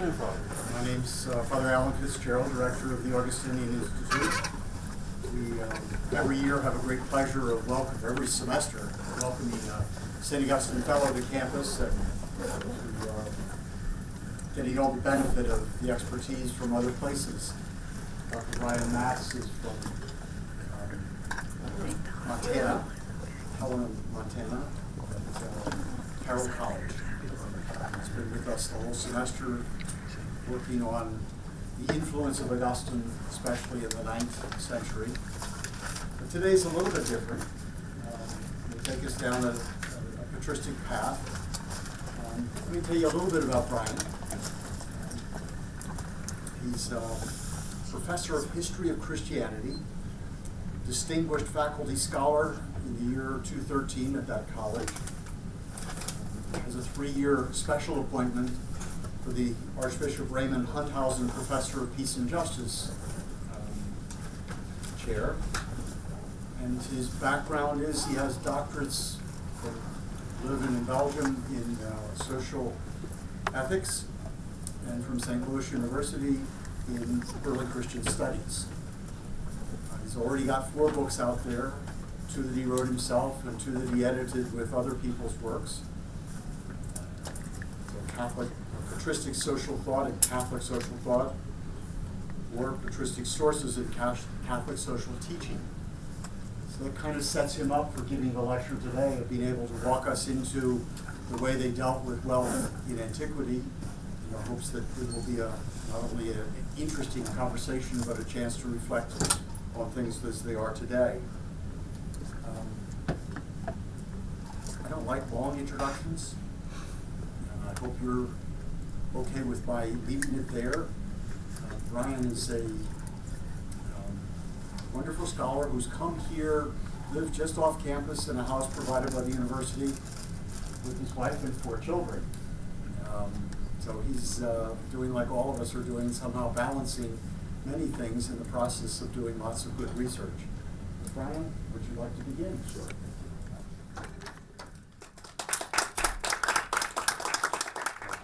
afternoon, Father. My name's Father Alan Fitzgerald, Director of the Augustinian Institute. We every year have a great pleasure of every semester, welcoming St. Augustine Fellow to campus and getting all the benefit of the expertise from other places. Dr. Brian Matz is from Montana, Helena, Montana, at Carroll College. He's been with us the whole semester, working on the influence of Augustine, especially in the 9th century. But today's a little bit different. He'll take us down a patristic path. Let me tell you a little bit about Brian. He's a professor of history of Christianity, distinguished faculty scholar in the year 2013 at that college. Has a 3-year special appointment for the Archbishop Raymond Hunthausen Professor of Peace and Justice chair. And his background is he has doctorates from living in Belgium in social ethics and from St. Louis University in early Christian studies. He's already got 4 books out there, 2 that he wrote himself and 2 that he edited with other people's works. Catholic patristic social thought and Catholic social thought, or patristic sources in Catholic social teaching. So that kind of sets him up for giving the lecture today, of being able to walk us into the way they dealt with wealth in antiquity, in the hopes that it will be not only an interesting conversation, but a chance to reflect on things as they are today. I don't like long introductions. I hope you're okay with my leaving it there. Brian is a wonderful scholar who's come here, lived just off campus in a house provided by the university with his wife and 4 children. So he's doing like all of us are doing, somehow balancing many things in the process of doing lots of good research. Brian, would you like to begin? Sure.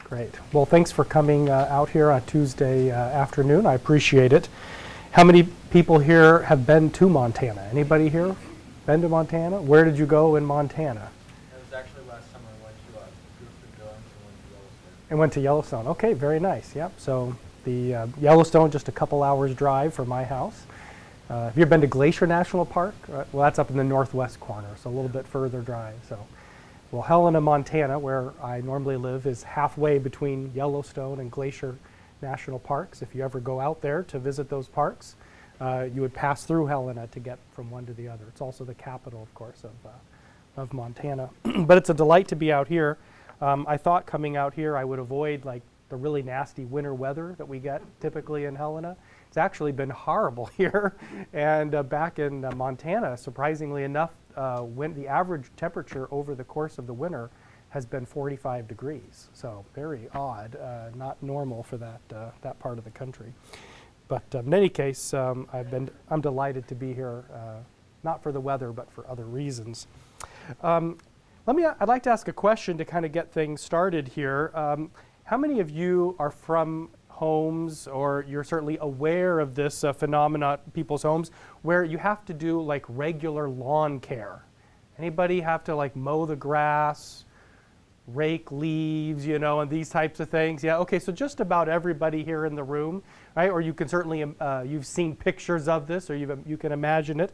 Great. Well, thanks for coming out here on Tuesday afternoon. I appreciate it. How many people here have been to Montana? Anybody here been to Montana? Where did you go in Montana? It was actually last summer I went to beautiful Yellowstone. And went to Yellowstone. Okay, very nice. Yep. So the Yellowstone, just a couple hours drive from my house. Have you ever been to Glacier National Park? Well, that's up in the northwest corner, so a little bit further drive. Well, Helena, Montana, where I normally live, is halfway between Yellowstone and Glacier National Parks. If you ever go out there to visit those parks, you would pass through Helena to get from one to the other. It's also the capital, of course, of Montana. But it's a delight to be out here. I thought coming out here I would avoid like the really nasty winter weather that we get typically in Helena. It's actually been horrible here. And back in Montana, surprisingly enough, when the average temperature over the course of the winter has been 45 degrees. So very odd, not normal for that part of the country. But in any case, I'm delighted to be here, not for the weather, but for other reasons. I'd like to ask a question to kind of get things started here. How many of you are from homes, or you're certainly aware of this phenomenon in people's homes, where you have to do like regular lawn care? Anybody have to like mow the grass, rake leaves, and these types of things? Yeah, okay, so just about everybody here in the room, right? Or you can certainly, you've seen pictures of this, or you can imagine it.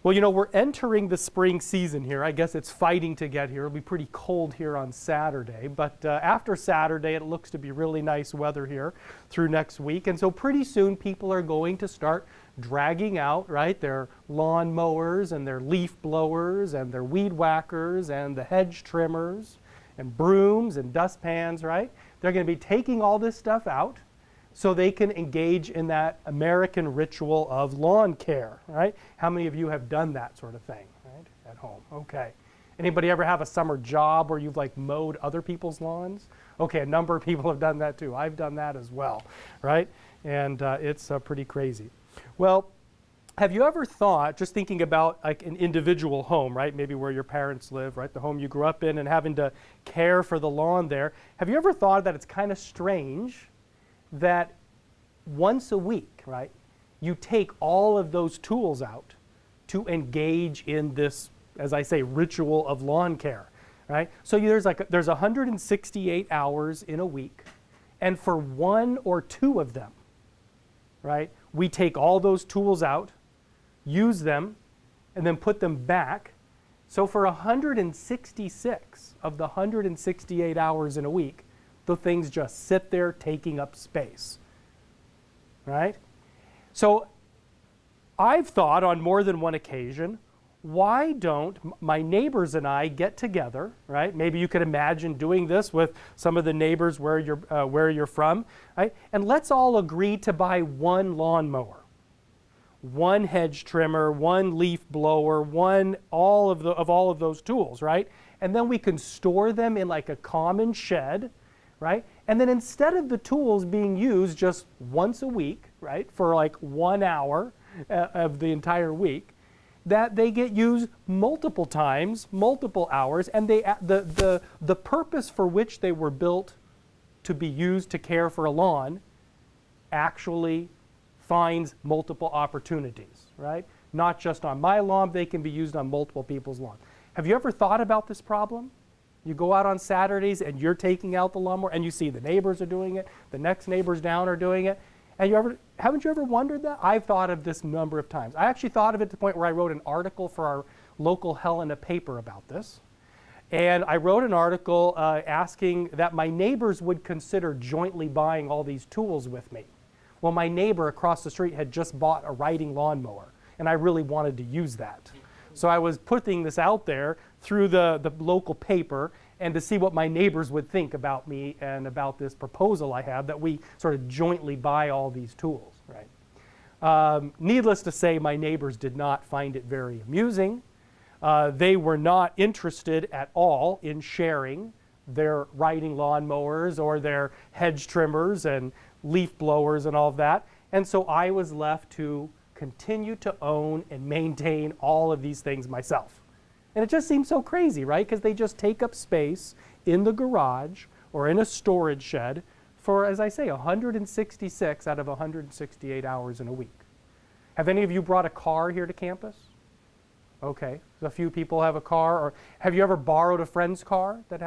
Well, we're entering the spring season here. I guess it's fighting to get here. It'll be pretty cold here on Saturday, but after Saturday, it looks to be really nice weather here through next week. And so pretty soon, people are going to start dragging out, right, their lawn mowers and their leaf blowers and their weed whackers and the hedge trimmers and brooms and dustpans, right? They're going to be taking all this stuff out so they can engage in that American ritual of lawn care, right? How many of you have done that sort of thing, right, at home? Okay. Anybody ever have a summer job where you've like mowed other people's lawns? Okay, a number of people have done that too. I've done that as well, right? And it's pretty crazy. Well, have you ever thought, just thinking about like an individual home, right? Maybe where your parents live, right? The home you grew up in, and having to care for the lawn there. Have you ever thought that it's kind of strange that once a week, right, you take all of those tools out to engage in this, as I say, ritual of lawn care, right? So there's 168 hours in a week, and for 1 or 2 of them, right, we take all those tools out, use them, and then put them back. So for 166 of the 168 hours in a week, the things just sit there taking up space, right? So I've thought on more than one occasion, why don't my neighbors and I get together, right? Maybe you could imagine doing this with some of the neighbors where you're from, right? And let's all agree to buy one lawnmower, one hedge trimmer, one leaf blower, all of those tools, right? And then we can store them in like a common shed, right? And then instead of the tools being used just once a week, right, for like 1 hour of the entire week, that they get used multiple times, multiple hours, and the purpose for which they were built to be used to care for a lawn actually finds multiple opportunities, right? Not just on my lawn, they can be used on multiple people's lawns. Have you ever thought about this problem? You go out on Saturdays and you're taking out the lawnmower and you see the neighbors are doing it, the next neighbors down are doing it, and haven't you ever wondered that? I've thought of this a number of times. I actually thought of it to the point where I wrote an article for our local Helena paper about this. And I wrote an article asking that my neighbors would consider jointly buying all these tools with me. Well, my neighbor across the street had just bought a riding lawnmower, and I really wanted to use that. So I was putting this out there through the local paper and to see what my neighbors would think about me and about this proposal I have that we sort of jointly buy all these tools, right? Needless to say, my neighbors did not find it very amusing. They were not interested at all in sharing their riding lawnmowers or their hedge trimmers and leaf blowers and all of that. And so I was left to continue to own and maintain all of these things myself. And it just seems so crazy, right? Because they just take up space in the garage or in a storage shed for, as I say, 166 out of 168 hours in a week. Have any of you brought a car here to campus? Okay, so a few people have a car. Or have you ever borrowed a friend's car that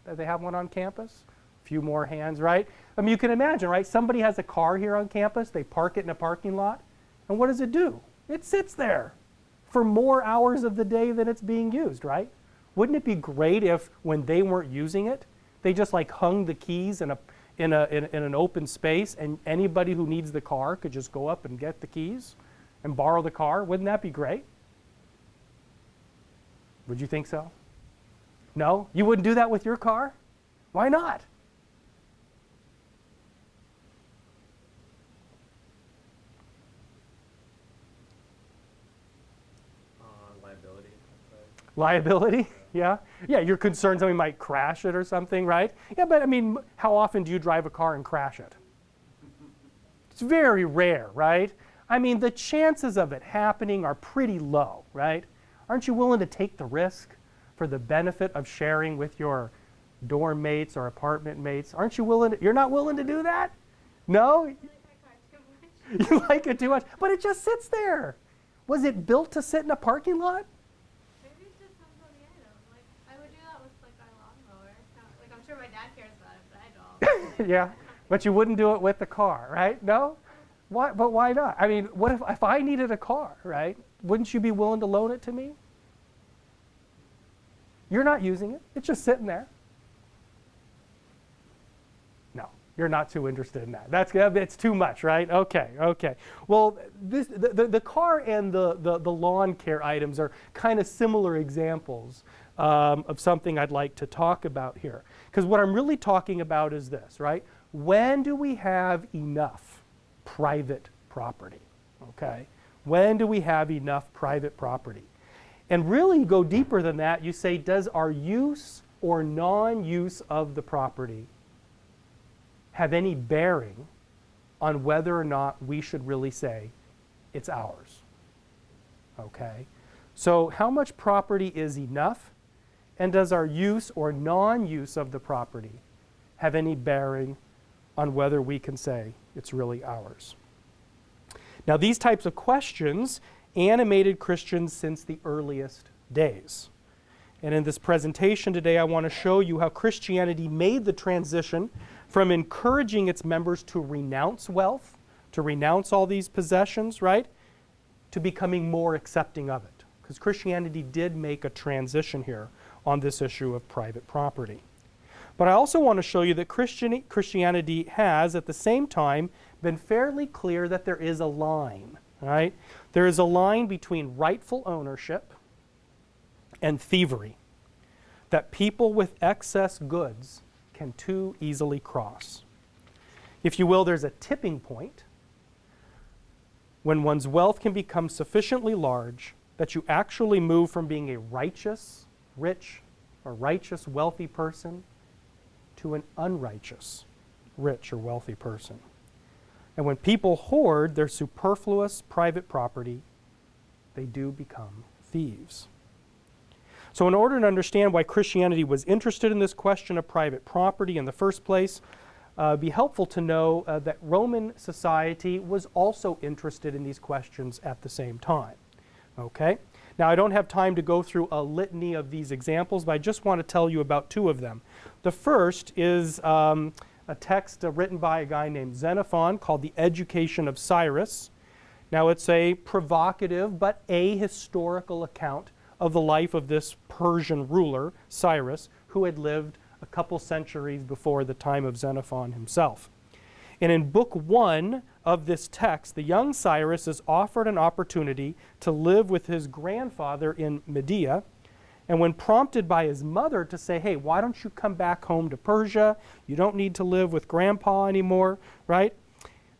they have one on campus? A few more hands, right? I mean, you can imagine, right? Somebody has a car here on campus, they park it in a parking lot, and what does it do? It sits there for more hours of the day than it's being used, right? Wouldn't it be great if, when they weren't using it, they just like hung the keys in an open space, and anybody who needs the car could just go up and get the keys and borrow the car? Wouldn't that be great? Would you think so? No? You wouldn't do that with your car? Why not? Liability. Liability? Yeah. Yeah, you're concerned somebody might crash it or something, right? Yeah, but I mean, how often do you drive a car and crash it? It's very rare, right? I mean, the chances of it happening are pretty low, right? Aren't you willing to take the risk for the benefit of sharing with your dorm mates or apartment mates? Aren't you willing to, you're not willing to do that? No? I like my car too much. You like it too much, but it just sits there. Was it built to sit in a parking lot? Maybe it just depends on the item. Like, I would do that with like my lawnmower. Like, I'm sure my dad cares about it, but I don't. Yeah, but you wouldn't do it with the car, right? No? Why, but why not? I mean, what if I needed a car, right? Wouldn't you be willing to loan it to me? You're not using it. It's just sitting there. No, you're not too interested in that. It's too much, right? Okay. Well, the car and the lawn care items are kind of similar examples of something I'd like to talk about here. Because what I'm really talking about is this, right? When do we have enough private property? Okay? When do we have enough private property? And really, you go deeper than that. You say, does our use or non-use of the property have any bearing on whether or not we should really say it's ours? Okay? So how much property is enough? And does our use or non-use of the property have any bearing on whether we can say it's really ours. Now, these types of questions animated Christians since the earliest days. And in this presentation today, I want to show you how Christianity made the transition from encouraging its members to renounce wealth, to renounce all these possessions, right, to becoming more accepting of it. Because Christianity did make a transition here on this issue of private property. But I also want to show you that Christianity has, at the same time, been fairly clear that there is a line, right? There is a line between rightful ownership and thievery that people with excess goods can too easily cross. If you will, there's a tipping point when one's wealth can become sufficiently large that you actually move from being a righteous, rich, or righteous, wealthy person to an unrighteous, rich, or wealthy person. And when people hoard their superfluous private property, they do become thieves. So in order to understand why Christianity was interested in this question of private property in the first place, it'd be helpful to know that Roman society was also interested in these questions at the same time. Okay? Now, I don't have time to go through a litany of these examples, but I just want to tell you about two of them. The first is a text written by a guy named Xenophon called The Education of Cyrus. Now, it's a provocative but ahistorical account of the life of this Persian ruler, Cyrus, who had lived a couple centuries before the time of Xenophon himself. And in book 1 of this text, the young Cyrus is offered an opportunity to live with his grandfather in Media. And when prompted by his mother to say, hey, why don't you come back home to Persia? You don't need to live with grandpa anymore, right?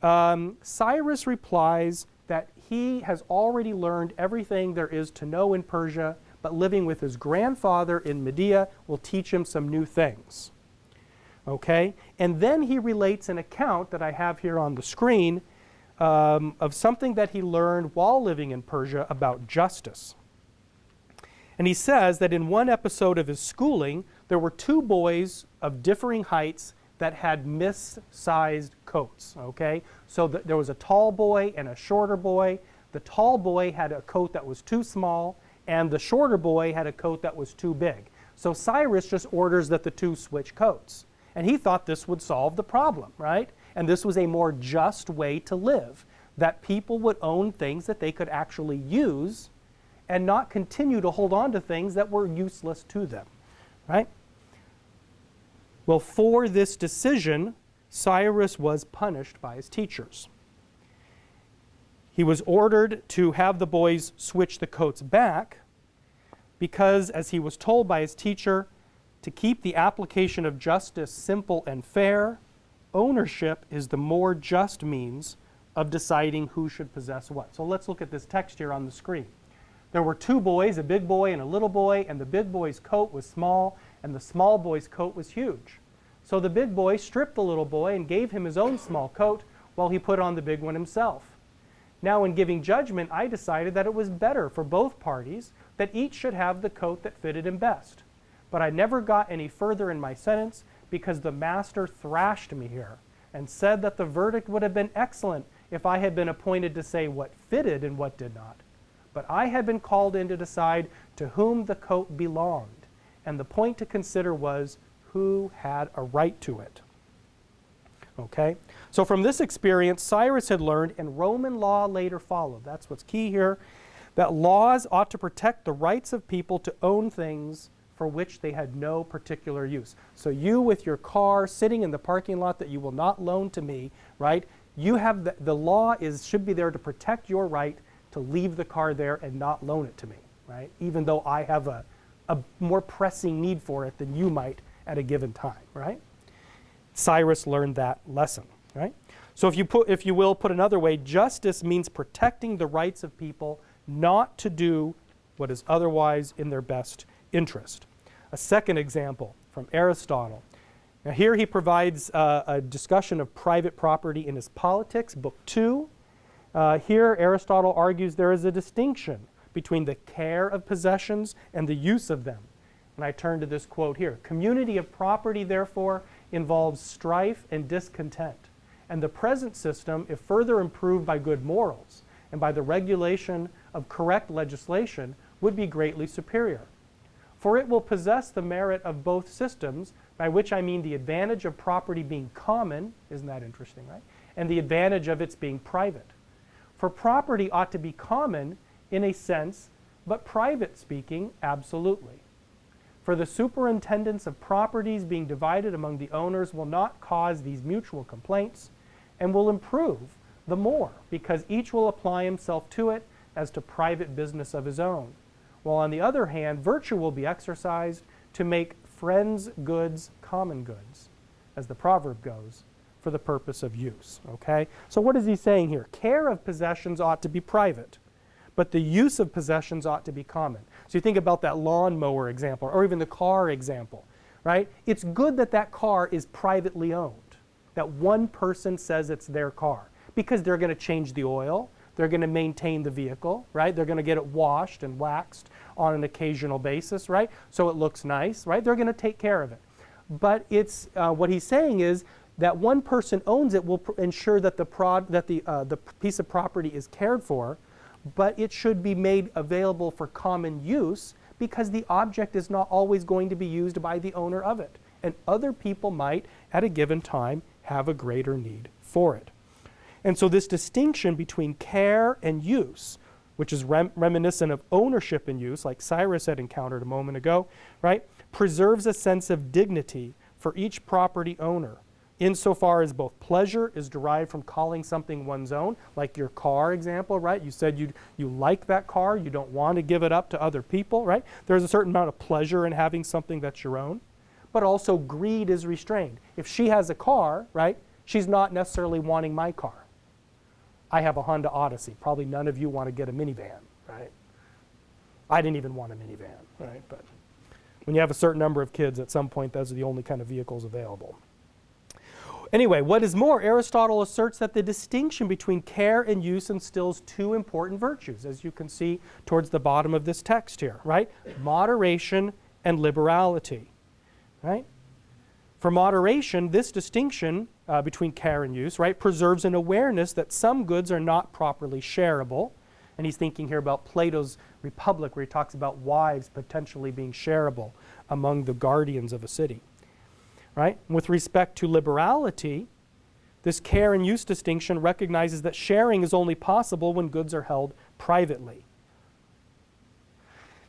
Cyrus replies that he has already learned everything there is to know in Persia, but living with his grandfather in Media will teach him some new things. Okay? And then he relates an account that I have here on the screen of something that he learned while living in Persia about justice. And he says that in one episode of his schooling, there were two boys of differing heights that had missized coats, okay? So there was a tall boy and a shorter boy. The tall boy had a coat that was too small, and the shorter boy had a coat that was too big. So Cyrus just orders that the two switch coats. And he thought this would solve the problem, right? And this was a more just way to live, that people would own things that they could actually use and not continue to hold on to things that were useless to them, right? Well, for this decision, Cyrus was punished by his teachers. He was ordered to have the boys switch the coats back because, as he was told by his teacher, to keep the application of justice simple and fair, ownership is the more just means of deciding who should possess what. So let's look at this text here on the screen. There were two boys, a big boy and a little boy, and the big boy's coat was small, and the small boy's coat was huge. So the big boy stripped the little boy and gave him his own small coat while he put on the big one himself. Now, in giving judgment, I decided that it was better for both parties that each should have the coat that fitted him best. But I never got any further in my sentence because the master thrashed me here and said that the verdict would have been excellent if I had been appointed to say what fitted and what did not. But I had been called in to decide to whom the coat belonged, and the point to consider was who had a right to it. Okay? So from this experience, Cyrus had learned, and Roman law later followed. That's what's key here, that laws ought to protect the rights of people to own things for which they had no particular use. So you with your car sitting in the parking lot that you will not loan to me, right? You have the law should be there to protect your right to leave the car there and not loan it to me, right? Even though I have a more pressing need for it than you might at a given time, right? Cyrus learned that lesson, right? So if you will, put another way, justice means protecting the rights of people not to do what is otherwise in their best interest. A second example from Aristotle. Now here he provides a discussion of private property in his Politics, Book 2. Here Aristotle argues there is a distinction between the care of possessions and the use of them. And I turn to this quote here. Community of property, therefore, involves strife and discontent. And the present system, if further improved by good morals and by the regulation of correct legislation, would be greatly superior. For it will possess the merit of both systems, by which I mean the advantage of property being common, isn't that interesting, right? And the advantage of its being private. For property ought to be common in a sense, but private speaking, absolutely. For the superintendence of properties being divided among the owners will not cause these mutual complaints, and will improve the more, because each will apply himself to it as to private business of his own. While on the other hand, virtue will be exercised to make friends' goods common goods, as the proverb goes, for the purpose of use. Okay? So what is he saying here? Care of possessions ought to be private, but the use of possessions ought to be common. So you think about that lawnmower example, or even the car example, right? It's good that that car is privately owned, that one person says it's their car, because they're going to change the oil, they're going to maintain the vehicle, right? They're going to get it washed and waxed on an occasional basis, right? So it looks nice, right? They're going to take care of it. But it's what he's saying is that one person owns it will ensure that the piece of property is cared for, but it should be made available for common use, because the object is not always going to be used by the owner of it. And other people might, at a given time, have a greater need for it. And so this distinction between care and use, which is reminiscent of ownership and use, like Cyrus had encountered a moment ago, right, preserves a sense of dignity for each property owner, insofar as both pleasure is derived from calling something one's own, like your car example, right? You said you like that car, you don't want to give it up to other people, right? There's a certain amount of pleasure in having something that's your own, but also greed is restrained. If she has a car, right, she's not necessarily wanting my car. I have a Honda Odyssey. Probably none of you want to get a minivan, right? I didn't even want a minivan, right? But when you have a certain number of kids, at some point, those are the only kind of vehicles available. Anyway, what is more, Aristotle asserts that the distinction between care and use instills two important virtues, as you can see towards the bottom of this text here, right? Moderation and liberality, right? For moderation, this distinction between care and use, right, preserves an awareness that some goods are not properly shareable. And he's thinking here about Plato's Republic, where he talks about wives potentially being shareable among the guardians of a city. Right? With respect to liberality, this care and use distinction recognizes that sharing is only possible when goods are held privately.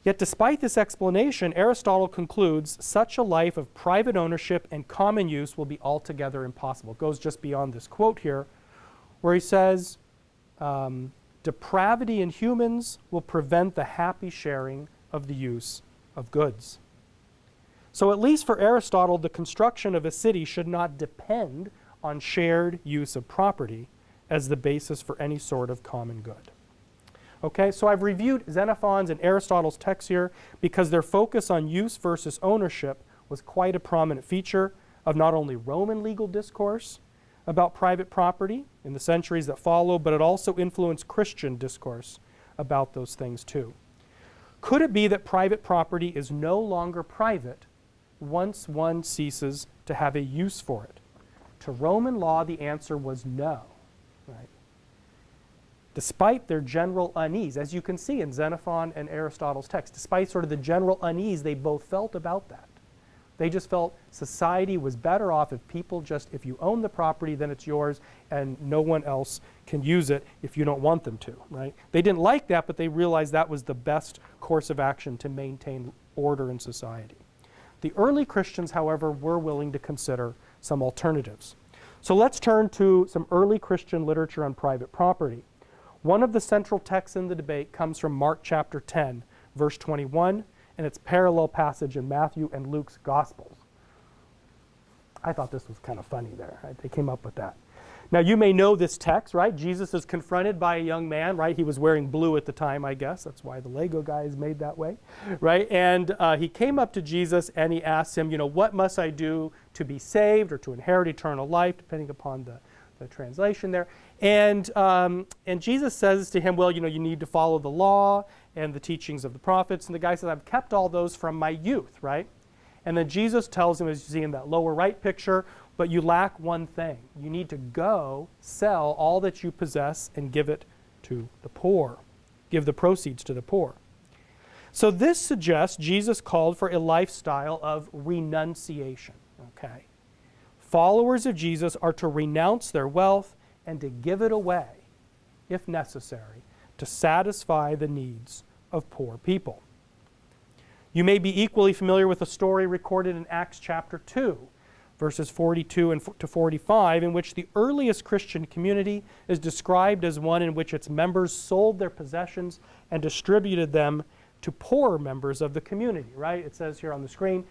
Yet despite this explanation, Aristotle concludes such a life of private ownership and common use will be altogether impossible. It goes just beyond this quote here, where he says, depravity in humans will prevent the happy sharing of the use of goods. So at least for Aristotle, the construction of a city should not depend on shared use of property as the basis for any sort of common good. Okay, so I've reviewed Xenophon's and Aristotle's texts here because their focus on use versus ownership was quite a prominent feature of not only Roman legal discourse about private property in the centuries that follow, but it also influenced Christian discourse about those things too. Could it be that private property is no longer private once one ceases to have a use for it? To Roman law, the answer was no, right? Despite their general unease, as you can see in Xenophon and Aristotle's text, despite sort of the general unease they both felt about that. They just felt society was better off if you own the property, then it's yours, and no one else can use it if you don't want them to, right? They didn't like that, but they realized that was the best course of action to maintain order in society. The early Christians, however, were willing to consider some alternatives. So let's turn to some early Christian literature on private property. One of the central texts in the debate comes from Mark chapter 10, verse 21, and it's parallel passage in Matthew and Luke's Gospels. I thought this was kind of funny there, right? They came up with that. Now you may know this text, right? Jesus is confronted by a young man, right? He was wearing blue at the time, I guess. That's why the Lego guy is made that way, right? And he came up to Jesus and he asked him, what must I do to be saved or to inherit eternal life, depending upon the translation there. And Jesus says to him, well, you need to follow the law and the teachings of the prophets. And the guy says, I've kept all those from my youth, right? And then Jesus tells him, as you see in that lower right picture, but you lack one thing. You need to go sell all that you possess and give it to the poor. Give the proceeds to the poor. So this suggests Jesus called for a lifestyle of renunciation. Okay? Followers of Jesus are to renounce their wealth and to give it away, if necessary, to satisfy the needs of poor people. You may be equally familiar with a story recorded in Acts chapter 2, verses 42 to 45, in which the earliest Christian community is described as one in which its members sold their possessions and distributed them to poorer members of the community, right? It says here on the screen,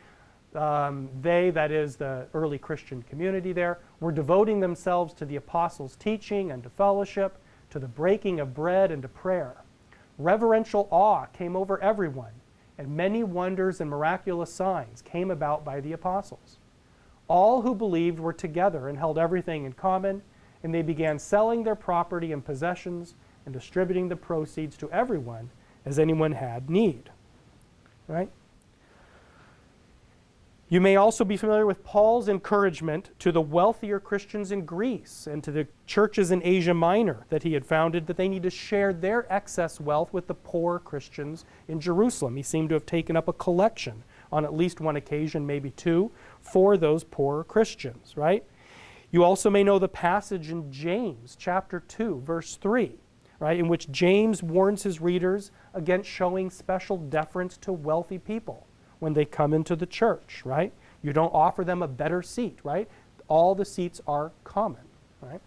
they, that is the early Christian community there, were devoting themselves to the apostles' teaching and to fellowship, to the breaking of bread and to prayer. Reverential awe came over everyone, and many wonders and miraculous signs came about by the apostles. All who believed were together and held everything in common, and they began selling their property and possessions and distributing the proceeds to everyone as anyone had need. Right? You may also be familiar with Paul's encouragement to the wealthier Christians in Greece and to the churches in Asia Minor that he had founded, that they need to share their excess wealth with the poor Christians in Jerusalem. He seemed to have taken up a collection on at least one occasion, maybe two, for those poorer Christians, right? You also may know the passage in James chapter 2, verse 3, right, in which James warns his readers against showing special deference to wealthy people when they come into the church, right? You don't offer them a better seat, right? All the seats are common, right?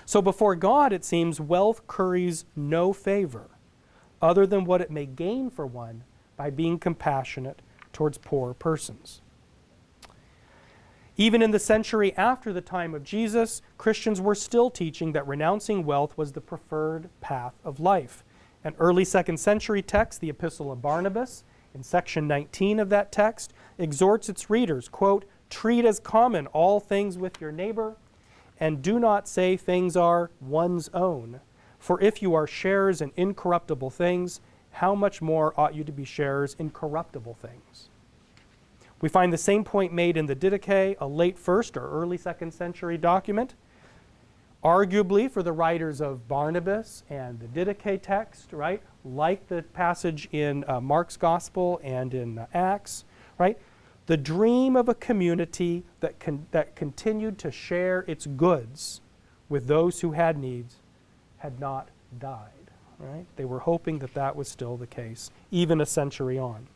So before God, it seems, wealth curries no favor other than what it may gain for one by being compassionate towards poor persons. Even in the century after the time of Jesus, Christians were still teaching that renouncing wealth was the preferred path of life. An early second century text, the Epistle of Barnabas, in section 19 of that text, exhorts its readers, quote, "Treat as common all things with your neighbor, and do not say things are one's own. For if you are sharers in incorruptible things, how much more ought you to be sharers in corruptible things?" We find the same point made in the Didache, a late first or early second century document. Arguably, for the writers of Barnabas and the Didache text, right, like the passage in Mark's Gospel and in Acts, right, the dream of a community that continued to share its goods with those who had needs had not died, right? They were hoping that that was still the case, even a century on.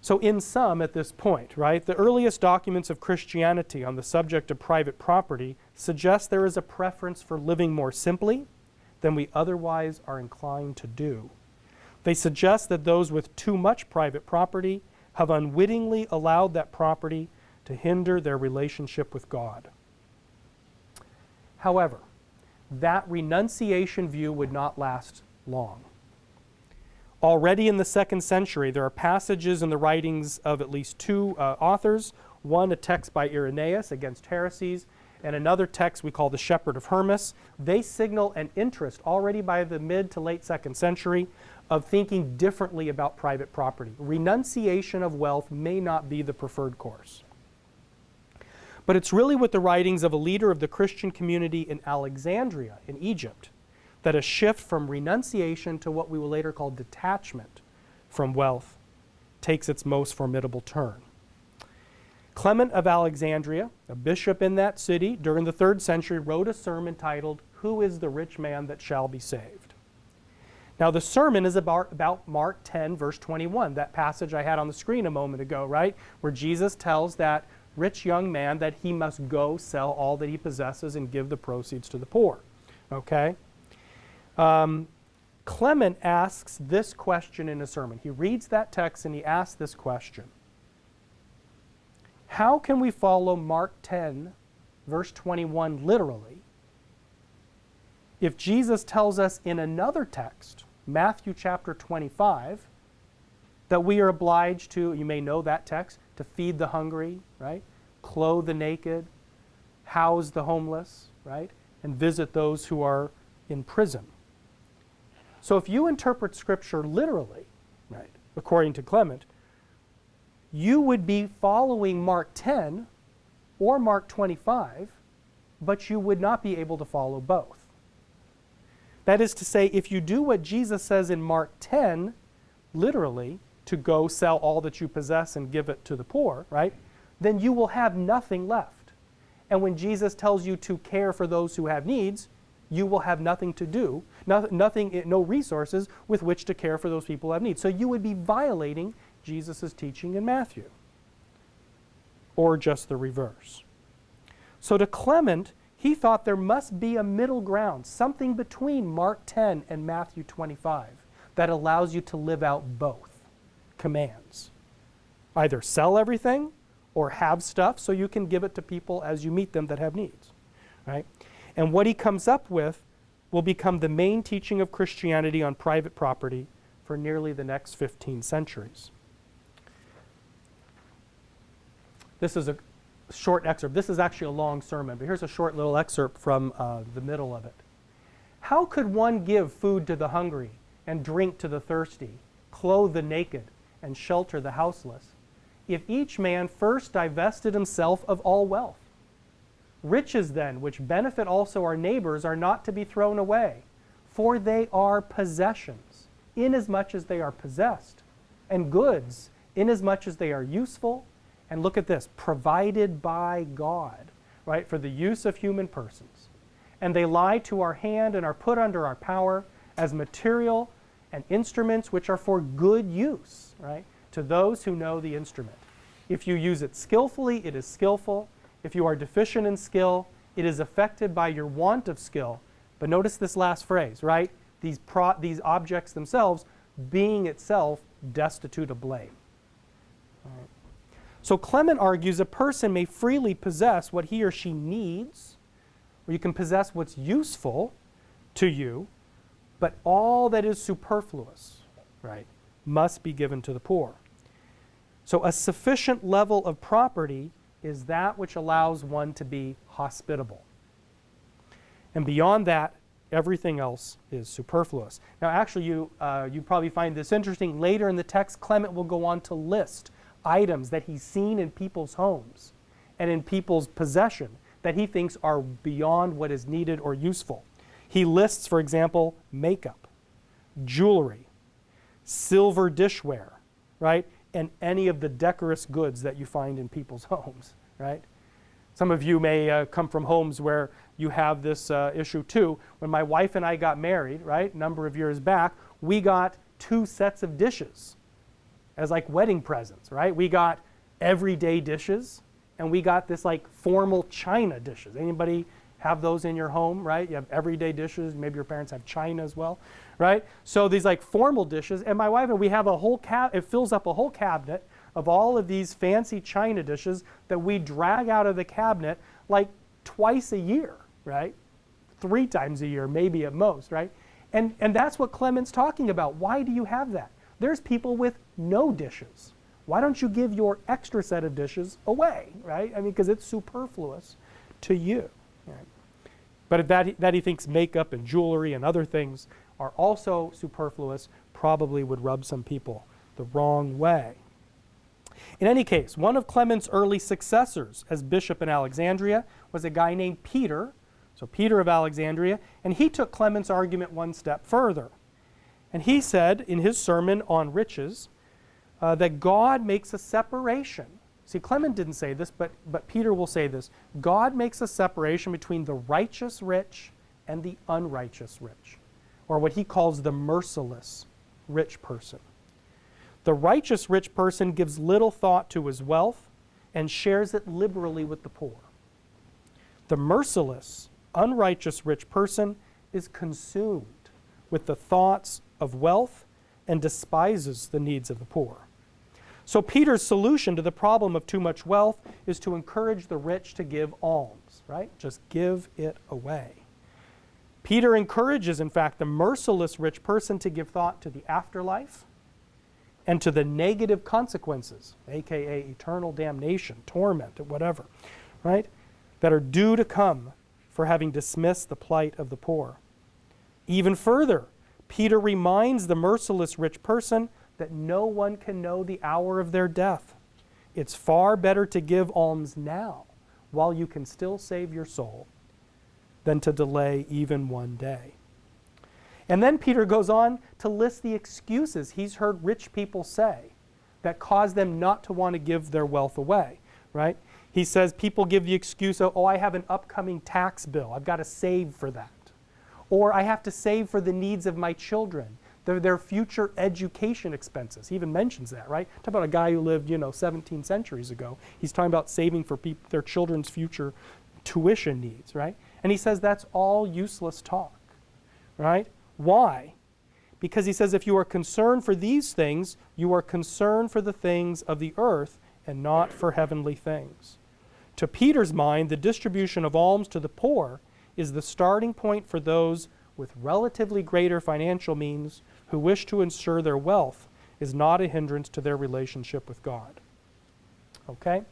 So in sum, at this point, right, the earliest documents of Christianity on the subject of private property suggest there is a preference for living more simply than we otherwise are inclined to do. They suggest that those with too much private property have unwittingly allowed that property to hinder their relationship with God. However, that renunciation view would not last long. Already in the second century, there are passages in the writings of at least two authors, one a text by Irenaeus against heresies, and another text we call the Shepherd of Hermas. They signal an interest already by the mid to late second century of thinking differently about private property. Renunciation of wealth may not be the preferred course. But it's really with the writings of a leader of the Christian community in Alexandria in Egypt that a shift from renunciation to what we will later call detachment from wealth takes its most formidable turn. Clement of Alexandria, a bishop in that city during the 3rd century, wrote a sermon titled, "Who is the Rich Man That Shall Be Saved?" Now the sermon is about Mark 10, verse 21, that passage I had on the screen a moment ago, right? Where Jesus tells that rich young man that he must go sell all that he possesses and give the proceeds to the poor, okay? Clement asks this question in a sermon. He reads that text and he asks this question. How can we follow Mark 10, verse 21 literally if Jesus tells us in another text, Matthew chapter 25, that we are obliged to, you may know that text, to feed the hungry, right? Clothe the naked, house the homeless, right? And visit those who are in prison. So if you interpret Scripture literally, right, according to Clement, you would be following Mark 10 or Mark 25, but you would not be able to follow both. That is to say, if you do what Jesus says in Mark 10, literally, to go sell all that you possess and give it to the poor, right? Then you will have nothing left. And when Jesus tells you to care for those who have needs, you will have nothing to do, no resources with which to care for those people who have needs. So you would be violating Jesus' teaching in Matthew, or just the reverse. So to Clement, he thought there must be a middle ground, something between Mark 10 and Matthew 25 that allows you to live out both commands. Either sell everything or have stuff so you can give it to people as you meet them that have needs, right? And what he comes up with will become the main teaching of Christianity on private property for nearly the next 15 centuries. This is a short excerpt. This is actually a long sermon, but here's a short little excerpt from the middle of it. How could one give food to the hungry and drink to the thirsty, clothe the naked and shelter the houseless, if each man first divested himself of all wealth? Riches then, which benefit also our neighbors, are not to be thrown away, for they are possessions, inasmuch as they are possessed, and goods, inasmuch as they are useful, and look at this, provided by God, right, for the use of human persons. And they lie to our hand and are put under our power as material and instruments which are for good use, right, to those who know the instrument. If you use it skillfully, it is skillful. If you are deficient in skill, it is affected by your want of skill. But notice this last phrase, right? These objects themselves being itself destitute of blame. All right. So Clement argues a person may freely possess what he or she needs, or you can possess what's useful to you, but all that is superfluous, right, must be given to the poor. So a sufficient level of property is that which allows one to be hospitable. And beyond that, everything else is superfluous. Now actually you probably find this interesting. Later in the text, Clement will go on to list items that he's seen in people's homes and in people's possession that he thinks are beyond what is needed or useful. He lists, for example, makeup, jewelry, silver dishware, right? And any of the decorous goods that you find in people's homes, right? Some of you may come from homes where you have this issue too. When my wife and I got married, right, a number of years back, we got 2 sets of dishes as like wedding presents, right? We got everyday dishes, and we got this like formal china dishes. Anybody have those in your home, right? You have everyday dishes. Maybe your parents have china as well, right? So these like formal dishes, and my wife and we have a whole it fills up a whole cabinet of all of these fancy china dishes that we drag out of the cabinet like twice a year, right? 3 times a year, maybe at most, right? And that's what Clement's talking about. Why do you have that? There's people with no dishes. Why don't you give your extra set of dishes away, right? I mean, because it's superfluous to you. Right? But that he thinks makeup and jewelry and other things are also superfluous probably would rub some people the wrong way. In any case, one of Clement's early successors as bishop in Alexandria was a guy named Peter, so Peter of Alexandria, and he took Clement's argument one step further. And he said in his sermon on riches that God makes a separation. See, Clement didn't say this, but Peter will say this. God makes a separation between the righteous rich and the unrighteous rich, or what he calls the merciless rich person. The righteous rich person gives little thought to his wealth and shares it liberally with the poor. The merciless, unrighteous rich person is consumed with the thoughts of wealth and despises the needs of the poor. So Peter's solution to the problem of too much wealth is to encourage the rich to give alms, right? Just give it away. Peter encourages, in fact, the merciless rich person to give thought to the afterlife and to the negative consequences, aka eternal damnation, torment, or whatever, right? That are due to come for having dismissed the plight of the poor. Even further, Peter reminds the merciless rich person that no one can know the hour of their death. It's far better to give alms now, while you can still save your soul, than to delay even one day. And then Peter goes on to list the excuses he's heard rich people say that cause them not to want to give their wealth away, right? He says people give the excuse of, oh, I have an upcoming tax bill. I've got to save for that. Or I have to save for the needs of my children, their future education expenses. He even mentions that, right? Talk about a guy who lived, 17 centuries ago. He's talking about saving for their children's future tuition needs, right? And he says that's all useless talk, right? Why? Because he says if you are concerned for these things, you are concerned for the things of the earth and not for heavenly things. To Peter's mind, the distribution of alms to the poor is the starting point for those with relatively greater financial means who wish to ensure their wealth is not a hindrance to their relationship with God. Okay?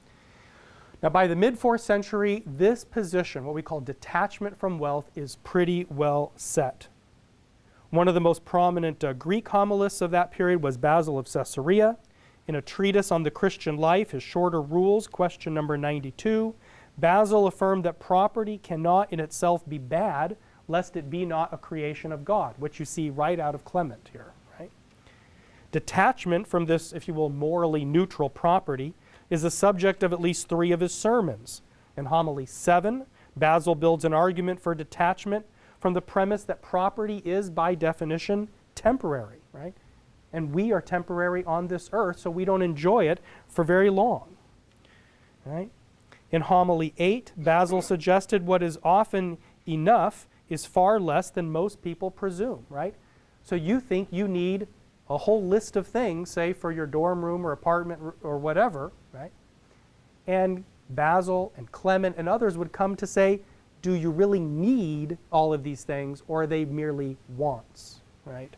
Now, by the mid-4th century, this position, what we call detachment from wealth, is pretty well set. One of the most prominent Greek homilists of that period was Basil of Caesarea. In a treatise on the Christian life, his Shorter Rules, question number 92, Basil affirmed that property cannot in itself be bad, lest it be not a creation of God, which you see right out of Clement here, right? Detachment from this, if you will, morally neutral property is the subject of at least 3 of his sermons. In Homily 7, Basil builds an argument for detachment from the premise that property is, by definition, temporary, right? And we are temporary on this earth, so we don't enjoy it for very long, right? In Homily 8, Basil suggested what is often enough is far less than most people presume, right? So you think you need a whole list of things, say for your dorm room or apartment or whatever, right? And Basil and Clement and others would come to say, do you really need all of these things, or are they merely wants, right?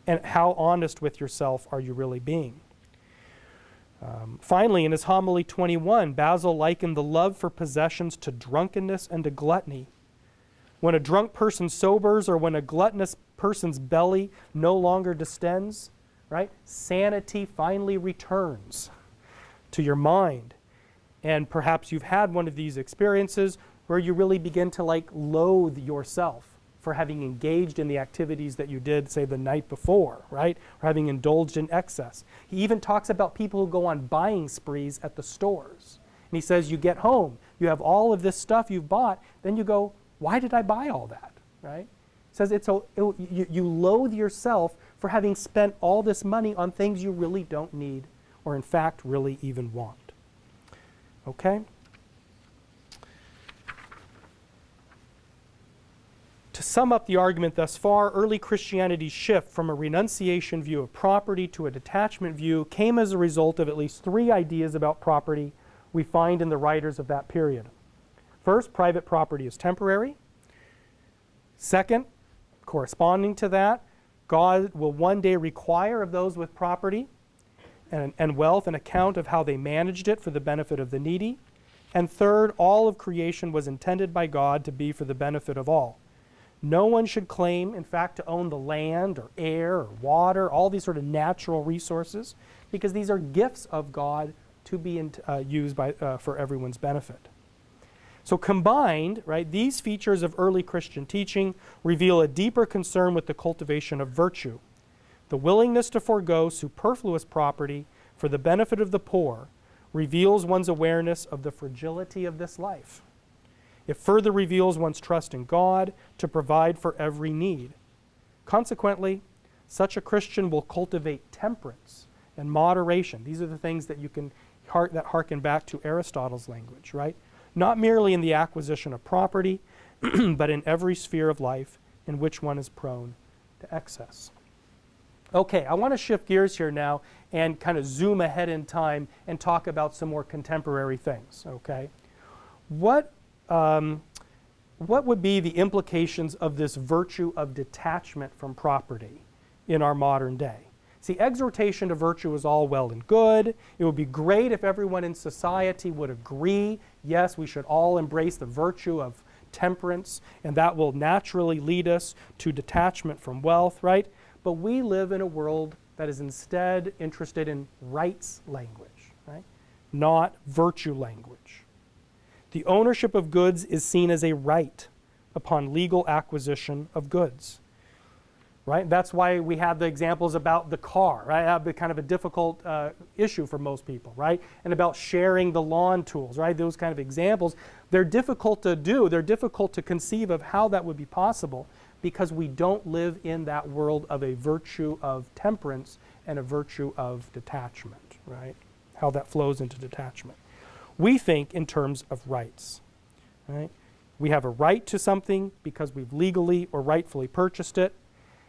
And how honest with yourself are you really being? Finally, in his Homily 21, Basil likened the love for possessions to drunkenness and to gluttony. When a drunk person sobers, or when a gluttonous person's belly no longer distends, right? Sanity finally returns to your mind. And perhaps you've had one of these experiences where you really begin to loathe yourself for having engaged in the activities that you did, say, the night before, right? Or having indulged in excess. He even talks about people who go on buying sprees at the stores. And he says, you get home, you have all of this stuff you've bought, then you go, why did I buy all that, right? He says you loathe yourself for having spent all this money on things you really don't need, or in fact really even want. Okay? To sum up the argument thus far, early Christianity's shift from a renunciation view of property to a detachment view came as a result of at least 3 ideas about property we find in the writers of that period. First, private property is temporary. Second, corresponding to that, God will one day require of those with property and wealth an account of how they managed it for the benefit of the needy. And third, all of creation was intended by God to be for the benefit of all. No one should claim, in fact, to own the land or air or water, all these sort of natural resources, because these are gifts of God to be used for everyone's benefit. So combined, right, these features of early Christian teaching reveal a deeper concern with the cultivation of virtue. The willingness to forego superfluous property for the benefit of the poor reveals one's awareness of the fragility of this life. It further reveals one's trust in God to provide for every need. Consequently, such a Christian will cultivate temperance and moderation. These are the things that that harken back to Aristotle's language, right? Not merely in the acquisition of property, but in every sphere of life in which one is prone to excess. Okay, I want to shift gears here now and kind of zoom ahead in time and talk about some more contemporary things, okay? What would be the implications of this virtue of detachment from property in our modern day? See, exhortation to virtue is all well and good. It would be great if everyone in society would agree, yes, we should all embrace the virtue of temperance, and that will naturally lead us to detachment from wealth, right? But we live in a world that is instead interested in rights language, right? not virtue language. The ownership of goods is seen as a right upon legal acquisition of goods. Right? That's why we have the examples about the car, right? Have the kind of a difficult issue for most people, right? And about sharing the lawn tools, right? Those kind of examples, they're difficult to do. They're difficult to conceive of how that would be possible because we don't live in that world of a virtue of temperance and a virtue of detachment, right? How that flows into detachment. We think in terms of rights, right? We have a right to something because we've legally or rightfully purchased it.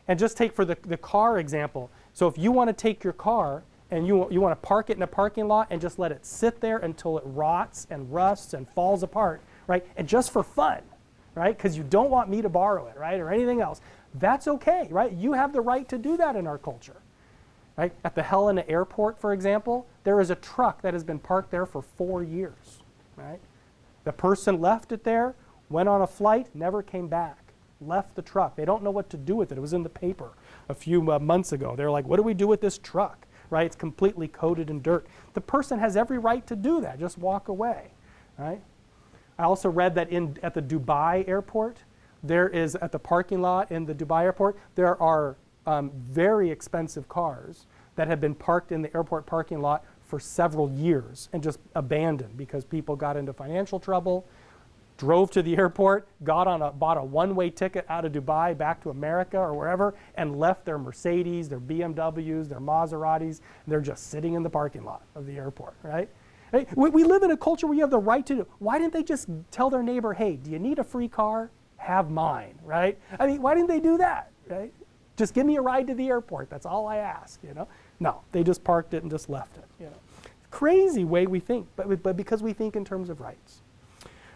And just take for the car example. So if you want to take your car and you want to park it in a parking lot and just let it sit there until it rots and rusts and falls apart, right? And just for fun, right? Because you don't want me to borrow it, right? Or anything else. That's okay, right? You have the right to do that in our culture, right? At the Helena Airport, for example, there is a truck that has been parked there for 4 years, right? The person left it there, went on a flight, never came back. Left the truck. They don't know what to do with it. It was in the paper a few months ago. They're like, what do we do with this truck? Right? It's completely coated in dirt. The person has every right to do that. Just walk away. Right? I also read that at the Dubai airport, there is, at the parking lot in the Dubai airport, there are very expensive cars that have been parked in the airport parking lot for several years and just abandoned because people got into financial trouble, drove to the airport, bought a one-way ticket out of Dubai back to America or wherever, and left their Mercedes, their BMWs, their Maseratis, and they're just sitting in the parking lot of the airport, right? Hey, we live in a culture where you have the right to do. Why didn't they just tell their neighbor, hey, do you need a free car? Have mine, right? I mean, why didn't they do that, right? Just give me a ride to the airport. That's all I ask, you know? No, they just parked it and just left it, you know? Crazy way we think, but because we think in terms of rights.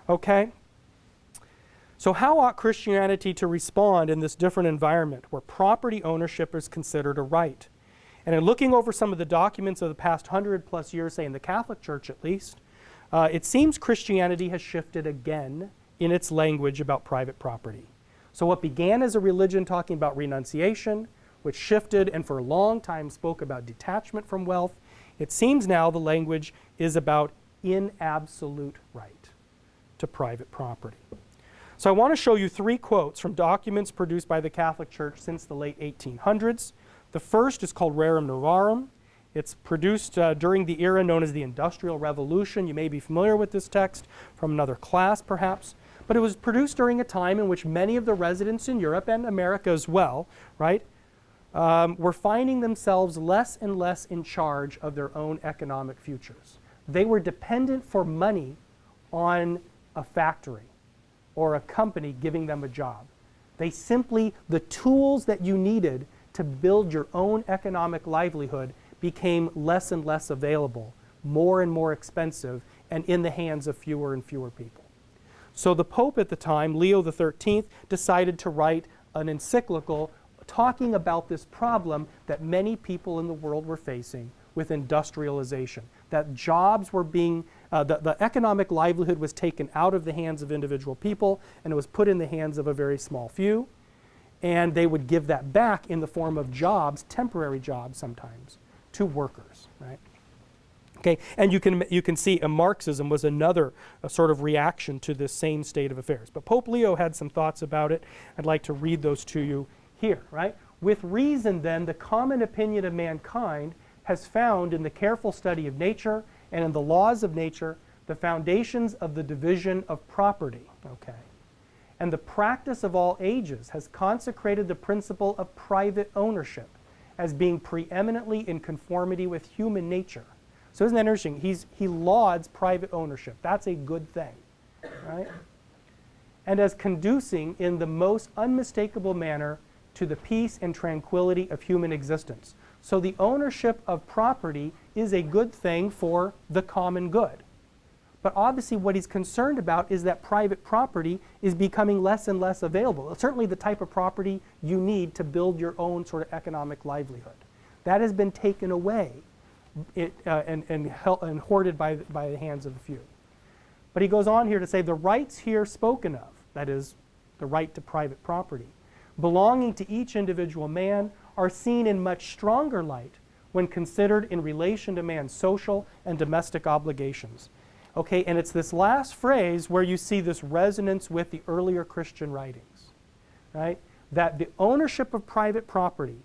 Okay? So how ought Christianity to respond in this different environment where property ownership is considered a right? And in looking over some of the documents of the past 100+ years, say in the Catholic Church at least, it seems Christianity has shifted again in its language about private property. So what began as a religion talking about renunciation, which shifted and for a long time spoke about detachment from wealth, it seems now the language is about in absolute right to private property. So I want to show you 3 quotes from documents produced by the Catholic Church since the late 1800s. The first is called Rerum Novarum. It's produced during the era known as the Industrial Revolution. You may be familiar with this text from another class perhaps, but it was produced during a time in which many of the residents in Europe and America as well, right, were finding themselves less and less in charge of their own economic futures. They were dependent for money on a factory or a company giving them a job. They simply, the tools that you needed to build your own economic livelihood became less and less available, more and more expensive, and in the hands of fewer and fewer people. So the Pope at the time, Leo XIII, decided to write an encyclical talking about this problem that many people in the world were facing with industrialization, that jobs were being, the economic livelihood was taken out of the hands of individual people and it was put in the hands of a very small few, and they would give that back in the form of jobs, temporary jobs sometimes, to workers, right? Okay, and you can see Marxism was another sort of reaction to this same state of affairs. But Pope Leo had some thoughts about it. I'd like to read those to you here, right? With reason, then, the common opinion of mankind has found in the careful study of nature and in the laws of nature the foundations of the division of property, okay? And the practice of all ages has consecrated the principle of private ownership as being preeminently in conformity with human nature. So isn't that interesting? He lauds private ownership. That's a good thing, right? And as conducing in the most unmistakable manner to the peace and tranquility of human existence. So the ownership of property is a good thing for the common good. But obviously what he's concerned about is that private property is becoming less and less available. Certainly the type of property you need to build your own sort of economic livelihood. That has been taken away and hoarded by the hands of a few. But he goes on here to say the rights here spoken of, that is, the right to private property, belonging to each individual man, are seen in much stronger light when considered in relation to man's social and domestic obligations. Okay, and it's this last phrase where you see this resonance with the earlier Christian writings, right? That the ownership of private property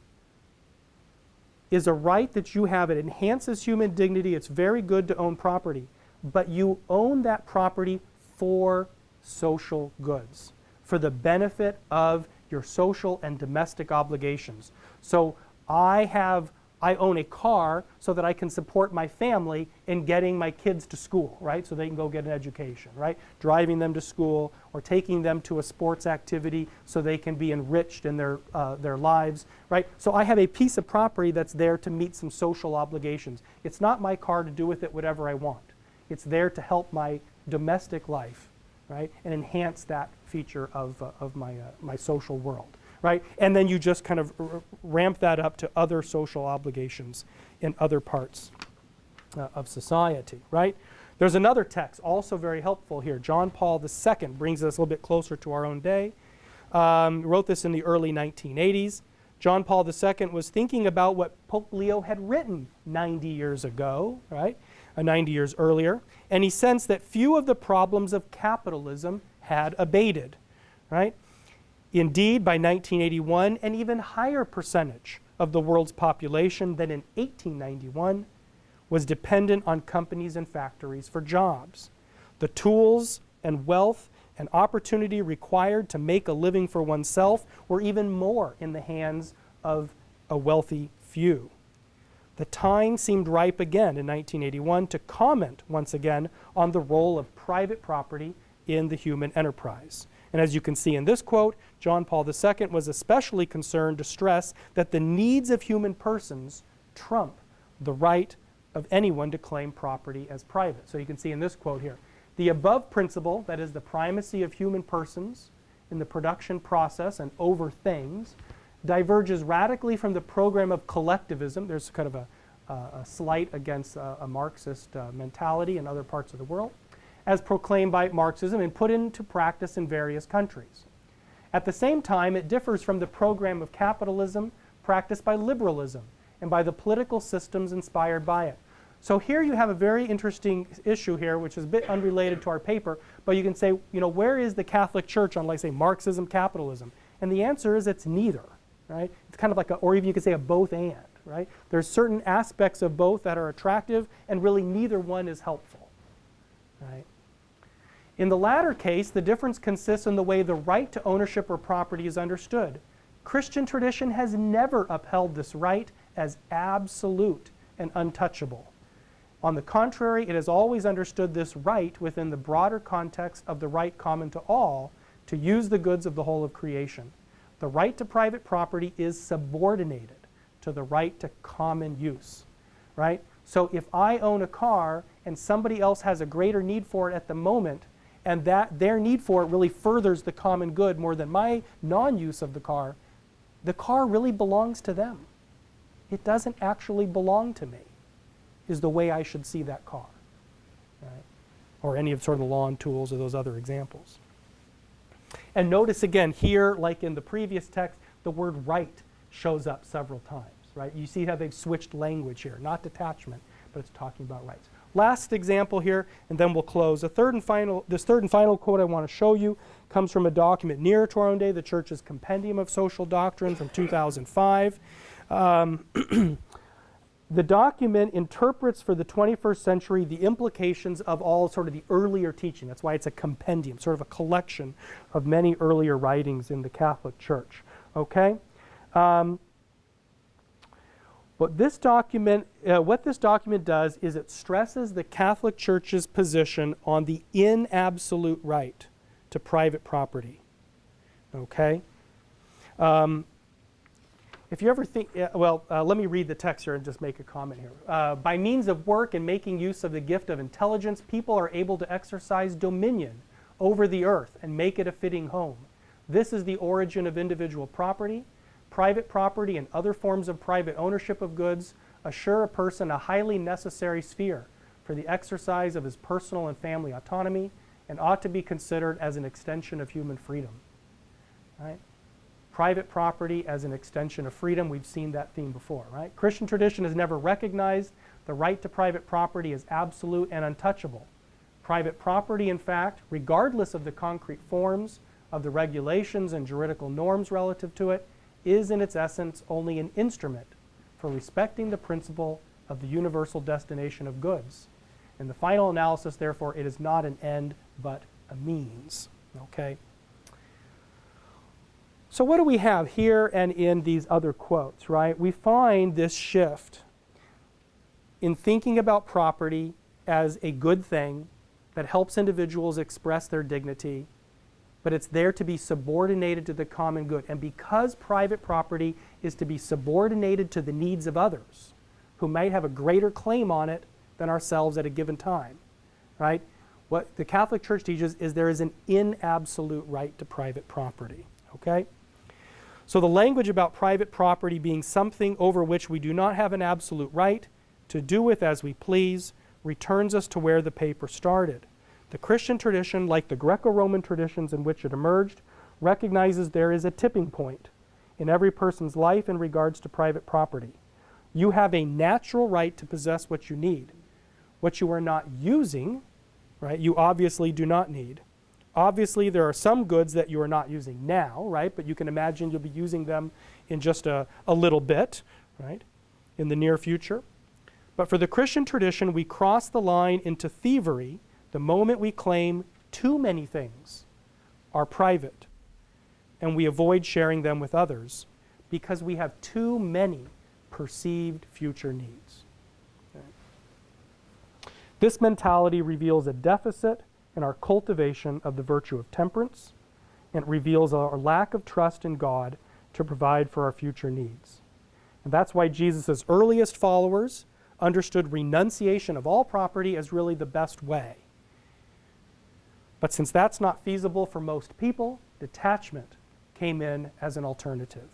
is a right that you have. It enhances human dignity. It's very good to own property. But you own that property for social goods, for the benefit of your social and domestic obligations. So I own a car so that I can support my family in getting my kids to school, right? So they can go get an education, right? Driving them to school or taking them to a sports activity so they can be enriched in their lives, right? So I have a piece of property that's there to meet some social obligations. It's not my car to do with it whatever I want. It's there to help my domestic life, right? And enhance that feature of my social world. Right? And then you just kind of ramp that up to other social obligations in other parts of society, right? There's another text also very helpful here. John Paul II brings us a little bit closer to our own day. Wrote this in the early 1980s. John Paul II was thinking about what Pope Leo had written 90 years ago, right? 90 years earlier. And he sensed that few of the problems of capitalism had abated, right? Indeed, by 1981, an even higher percentage of the world's population than in 1891 was dependent on companies and factories for jobs. The tools and wealth and opportunity required to make a living for oneself were even more in the hands of a wealthy few. The time seemed ripe again in 1981 to comment once again on the role of private property in the human enterprise. And as you can see in this quote, John Paul II was especially concerned to stress that the needs of human persons trump the right of anyone to claim property as private. So you can see in this quote here, the above principle, that is the primacy of human persons in the production process and over things, diverges radically from the program of collectivism. There's kind of a slight against a Marxist mentality in other parts of the world, as proclaimed by Marxism and put into practice in various countries. At the same time, it differs from the program of capitalism practiced by liberalism and by the political systems inspired by it. So here you have a very interesting issue here, which is a bit unrelated to our paper, but you can say, you know, where is the Catholic Church on, like, say, Marxism, capitalism? And the answer is it's neither, right? It's kind of like or even you could say a both and, right? There's certain aspects of both that are attractive, and really neither one is helpful, right? In the latter case, the difference consists in the way the right to ownership or property is understood. Christian tradition has never upheld this right as absolute and untouchable. On the contrary, it has always understood this right within the broader context of the right common to all to use the goods of the whole of creation. The right to private property is subordinated to the right to common use, right? So if I own a car and somebody else has a greater need for it at the moment, and that their need for it really furthers the common good more than my non-use of the car really belongs to them. It doesn't actually belong to me, is the way I should see that car, right? Or any of sort of the lawn tools or those other examples. And notice again here, like in the previous text, the word right shows up several times, right? You see how they've switched language here, not detachment, but it's talking about rights. Last example here, and then we'll close. This third and final quote I want to show you comes from a document nearer to our own day, the Church's Compendium of Social Doctrine from 2005. The document interprets for the 21st century the implications of all sort of the earlier teaching. That's why it's a compendium, sort of a collection of many earlier writings in the Catholic Church. Okay? What this document does is it stresses the Catholic Church's position on the inabsolute right to private property. Okay? If you ever think, let me read the text here and just make a comment here. By means of work and making use of the gift of intelligence, people are able to exercise dominion over the earth and make it a fitting home. This is the origin of individual property. Private property and other forms of private ownership of goods assure a person a highly necessary sphere for the exercise of his personal and family autonomy and ought to be considered as an extension of human freedom. Right? private property as an extension of freedom. We've seen that theme before, right? Christian tradition has never recognized the right to private property as absolute and untouchable. Private property, in fact, regardless of the concrete forms of the regulations and juridical norms relative to it, is in its essence only an instrument for respecting the principle of the universal destination of goods. In the final analysis, therefore, it is not an end but a means. Okay? So what do we have here and in these other quotes, right? We find this shift in thinking about property as a good thing that helps individuals express their dignity, but it's there to be subordinated to the common good. And because private property is to be subordinated to the needs of others who might have a greater claim on it than ourselves at a given time, right? What the Catholic Church teaches is there is an inabsolute right to private property, okay? So the language about private property being something over which we do not have an absolute right to do with as we please returns us to where the paper started. The Christian tradition, like the Greco-Roman traditions in which it emerged, recognizes there is a tipping point in every person's life in regards to private property. You have a natural right to possess what you need. What you are not using, right, you obviously do not need. Obviously, there are some goods that you are not using now, right, but you can imagine you'll be using them in just a little bit, right, in the near future. But for the Christian tradition, we cross the line into thievery the moment we claim too many things are private and we avoid sharing them with others because we have too many perceived future needs. Okay. This mentality reveals a deficit in our cultivation of the virtue of temperance, and it reveals our lack of trust in God to provide for our future needs. And that's why Jesus' earliest followers understood renunciation of all property as really the best way. But since that's not feasible for most people, detachment came in as an alternative.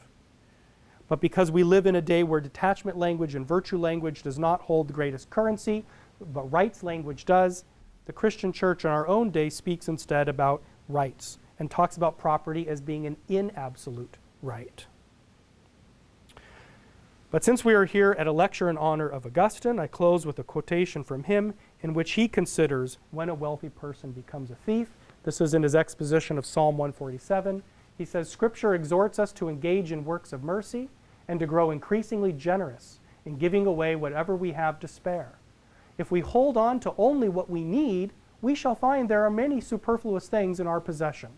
But because we live in a day where detachment language and virtue language does not hold the greatest currency, but rights language does, the Christian church in our own day speaks instead about rights and talks about property as being an inabsolute right. But since we are here at a lecture in honor of Augustine, I close with a quotation from him in which he considers when a wealthy person becomes a thief. This is in his exposition of Psalm 147. He says, Scripture exhorts us to engage in works of mercy and to grow increasingly generous in giving away whatever we have to spare. If we hold on to only what we need, we shall find there are many superfluous things in our possession.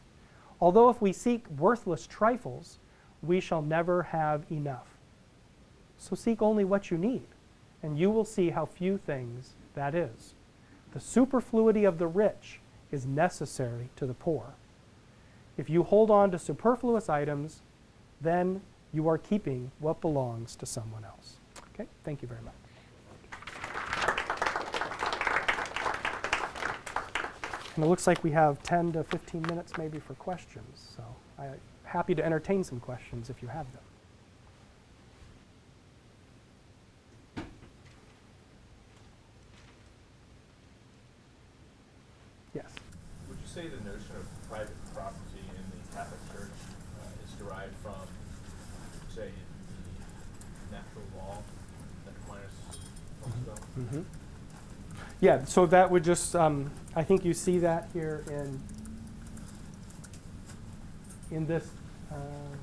Although if we seek worthless trifles, we shall never have enough. So seek only what you need, and you will see how few things that is. The superfluity of the rich is necessary to the poor. If you hold on to superfluous items, then you are keeping what belongs to someone else. Okay, thank you very much. And it looks like we have 10 to 15 minutes maybe for questions, so I'm happy to entertain some questions if you have them. Yes. Would you say the notion of private property in the Catholic Church is derived from, say, the natural law that Aquinas talks about? Mm-hmm. Yeah, so that would just, I think you see that here in this,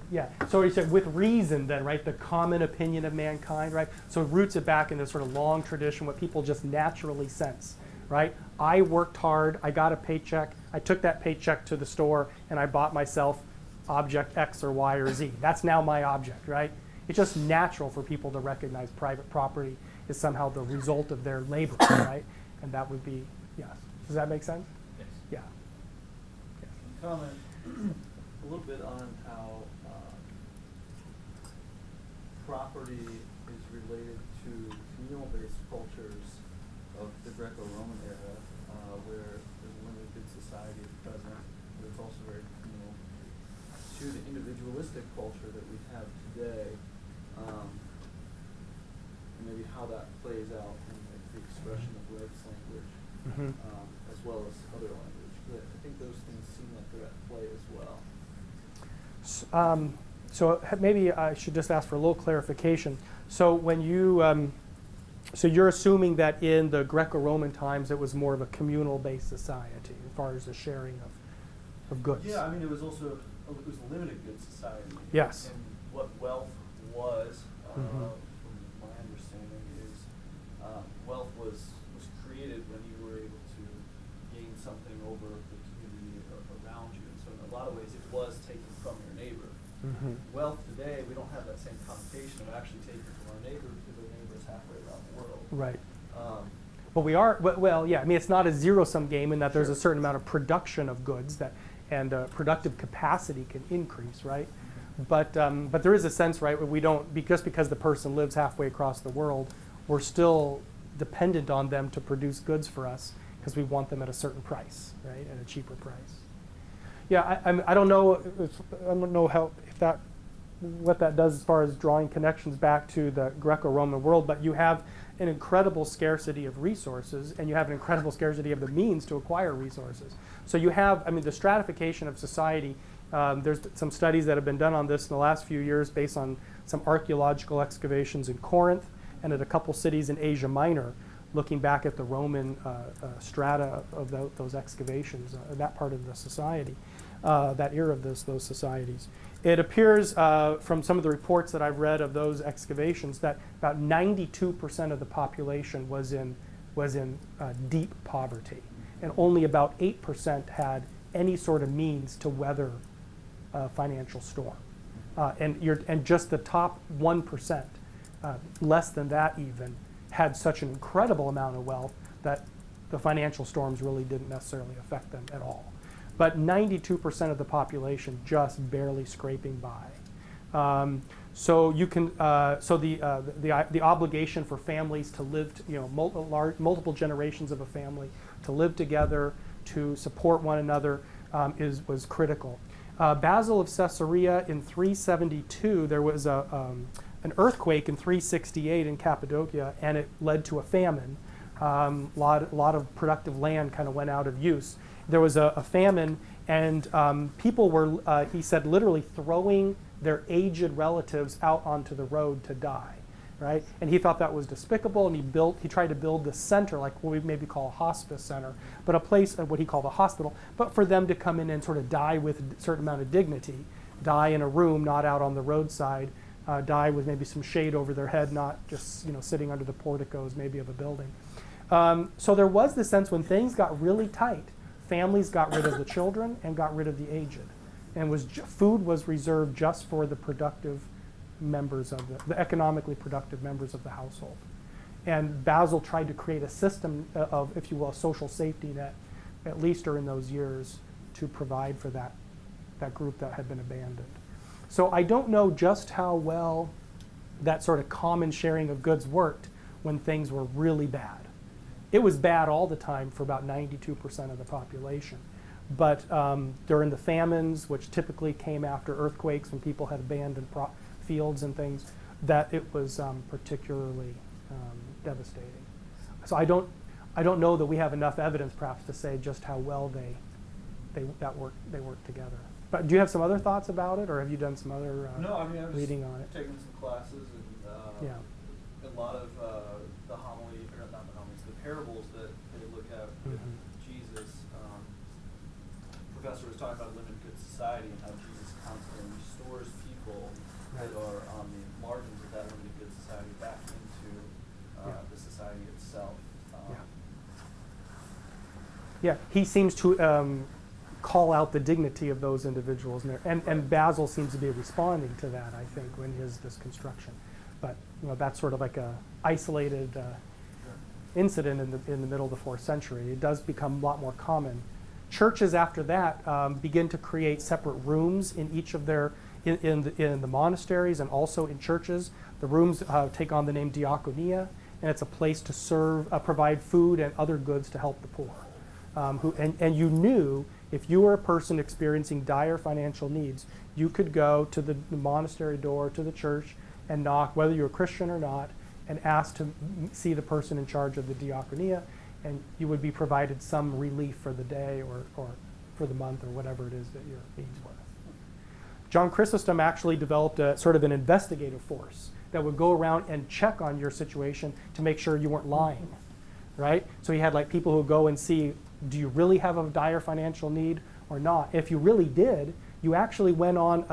yeah. So you said with reason then, right? The common opinion of mankind, right? So it roots it back in this sort of long tradition, what people just naturally sense, right? I worked hard, I got a paycheck, I took that paycheck to the store, and I bought myself object X or Y or Z. That's now my object, right? It's just natural for people to recognize private property is somehow the result of their labor, right? And that would be, yes. Does that make sense? Yes. Yeah. Yes. Comment a little bit on how property is related to communal-based cultures of the Greco-Roman era, where there's a limited society at present, but it's also very communal, to the individualistic culture that we have today, and maybe how that plays out in the expression of rights language, as well as other language. But I think those things seem like they're at play as well. So maybe I should just ask for a little clarification. So when you, so you're assuming that in the Greco-Roman times it was more of a communal-based society as far as the sharing of goods. Yeah, I mean, it was also, it was a limited goods society. Yes. And what wealth was, Mhm. from my understanding, is wealth was created when you were able to gain something over the community around you. And so in a lot of ways, it was taken from your neighbor. Mhm. Wealth today, we don't have that same connotation of actually taking from our neighbor because our neighbor is halfway around the world. Right. Um, But we are, well, yeah, I mean, it's not a zero-sum game in that there's a Sure. certain amount of production of goods that, and productive capacity can increase, right? But there is a sense, right, where we don't, just because the person lives halfway across the world, we're still dependent on them to produce goods for us because we want them at a certain price, right, at a cheaper price. Yeah, I don't know what that does as far as drawing connections back to the Greco-Roman world, but you have an incredible scarcity of resources, and you have an incredible scarcity of the means to acquire resources. So you have, I mean, the stratification of society. There's some studies that have been done on this in the last few years based on some archaeological excavations in Corinth and at a couple cities in Asia Minor, looking back at the Roman strata of those excavations, that part of the society, that era of those societies. It appears from some of the reports that I've read of those excavations that about 92% of the population was in deep poverty, and only about 8% had any sort of means to weather a financial storm. And just the top 1%, less than that even, had such an incredible amount of wealth that the financial storms really didn't necessarily affect them at all. But 92% of the population just barely scraping by. So you can, so the obligation for families to live, multiple generations of a family to live together, to support one another, was critical. Basil of Caesarea in 372, there was an earthquake in 368 in Cappadocia, and it led to a famine. Lot of productive land kind of went out of use. There was a famine, and people were, he said, literally throwing their aged relatives out onto the road to die, right? And he thought that was despicable, and he tried to build this center, like what we maybe call a hospice center, but a place, what he called a hospital, but for them to come in and sort of die with a certain amount of dignity, die in a room, not out on the roadside, die with maybe some shade over their head, not just sitting under the porticos maybe of a building. So there was this sense when things got really tight, families got rid of the children and got rid of the aged, and food was reserved just for the productive members of the economically productive members of the household. And Basil tried to create a system of, if you will, a social safety net, at least during those years, to provide for that group that had been abandoned. So I don't know just how well that sort of common sharing of goods worked when things were really bad. It was bad all the time for about 92% of the population. But during the famines, which typically came after earthquakes when people had abandoned fields and things, that it was particularly devastating. So I don't know that we have enough evidence perhaps to say just how well they worked together. But do you have some other thoughts about it, or have you done some other No, I mean, I was reading on it? taking some classes, and Yeah. a lot of the homily, or not the homilies, the parables that they look at with Mhm. Jesus. Professor was talking about a limited good society and how Jesus constantly restores people that Right. are on the margins of that limited good society back into Yeah. the society itself. Yeah, he seems to call out the dignity of those individuals, and Basil seems to be responding to that, I think, in this construction. But that's sort of like a isolated incident in the middle of the 4th century. It does become a lot more common. Churches after that begin to create separate rooms in each of their in the monasteries and also in churches. The rooms take on the name diaconia, and it's a place to serve, provide food and other goods to help the poor. And you knew if you were a person experiencing dire financial needs, you could go to the monastery door, to the church, and knock, whether you're a Christian or not, and ask to see the person in charge of the diaconia, and you would be provided some relief for the day or for the month or whatever it is that your needs were. John Chrysostom actually developed a sort of an investigative force that would go around and check on your situation to make sure you weren't lying, right? So he had like people who go and see, do you really have a dire financial need or not? If you really did, you actually went on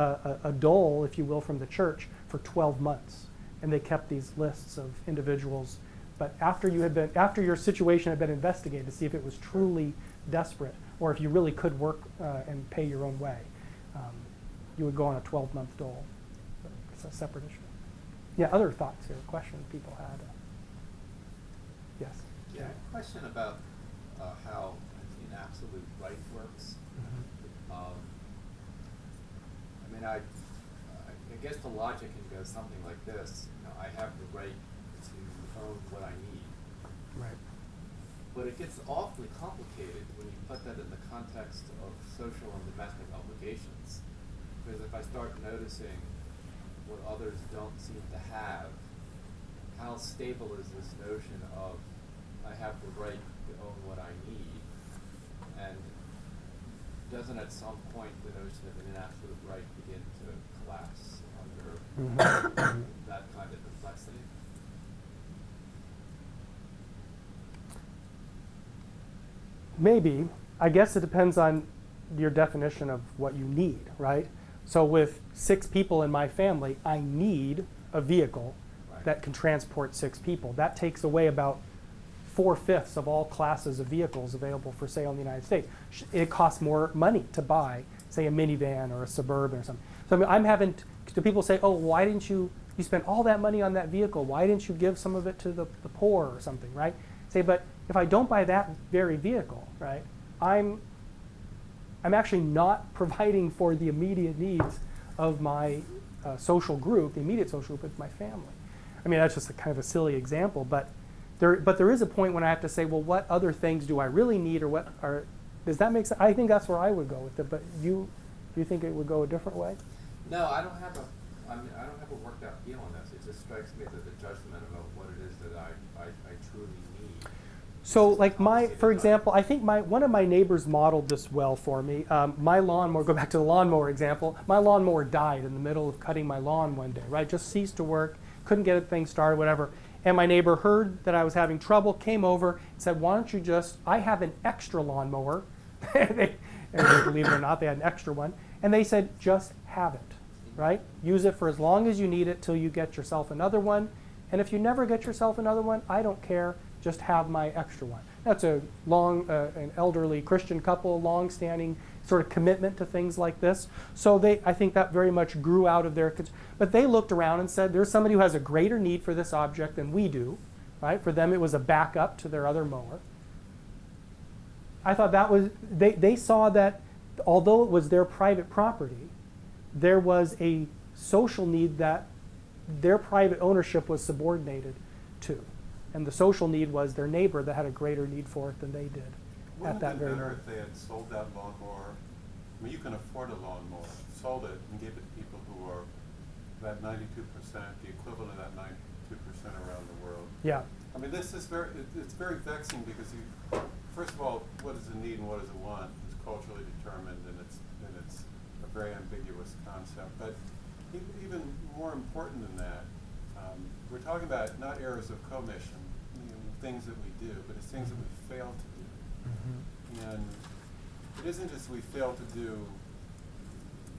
a dole, if you will, from the church for 12 months. And they kept these lists of individuals. But after your situation had been investigated to see if it was truly desperate or if you really could work and pay your own way, you would go on a 12-month dole. It's a separate issue. Yeah, other thoughts here, questions people had? Yes? Yeah, question about how an absolute right works. I mean, I guess the logic can go something like this. You know, I have the right to own what I need. Right. But it gets awfully complicated when you put that in the context of social and domestic obligations. Because if I start noticing what others don't seem to have, how stable is this notion of I have the right to own what I need? And doesn't at some point the notion of an absolute right begin to collapse under that kind of complexity? Maybe. I guess it depends on your definition of what you need, right? So with 6 people in my family, I need a vehicle that can transport 6 people. That takes away about 4/5 of all classes of vehicles available for sale in the United States. It costs more money to buy, say, a minivan or a Suburban or something. So I mean, I'm having to people say, oh, why didn't you spend all that money on that vehicle? Why didn't you give some of it to the poor or something, right? Say, but if I don't buy that very vehicle, right, I'm actually not providing for the immediate needs of my social group. The immediate social group is my family. I mean, that's just a kind of a silly example, but there is a point when I have to say, well, what other things do I really need, or what are? Does that make sense? I think that's where I would go with it. But do you think it would go a different way? No, I don't have a worked out view on this. It just strikes me that the judgment about what it is that I truly need. So, like for example, I think one of my neighbors modeled this well for me. My lawnmower, go back to the lawnmower example, my lawnmower died in the middle of cutting my lawn one day, right? Just ceased to work, couldn't get a thing started, whatever. And my neighbor heard that I was having trouble, came over, and said, why don't you I have an extra lawnmower. And believe it or not, they had an extra one. And they said, just have it, right? Use it for as long as you need it till you get yourself another one. And if you never get yourself another one, I don't care. Just have my extra one. That's an elderly Christian couple, long-standing sort of commitment to things like this. So I think that very much grew out of but they looked around and said, there's somebody who has a greater need for this object than we do, right? For them, it was a backup to their other mower. I thought that was, they saw that although it was their private property, there was a social need that their private ownership was subordinated to. And the social need was their neighbor that had a greater need for it than they did at that very moment. Wouldn't it have been better if they had sold that lawnmower? I mean, you can afford a lawnmower. Sold it and gave it to people who are that 92%, the equivalent of that 92% around the world. Yeah. I mean, this is it's very vexing because first of all, what is a need and what is a want is culturally determined, and it's a very ambiguous concept. But even more important than that, we're talking about not errors of commission, things that we do, but it's things that we fail to do. Mm-hmm. And it isn't just we fail to do.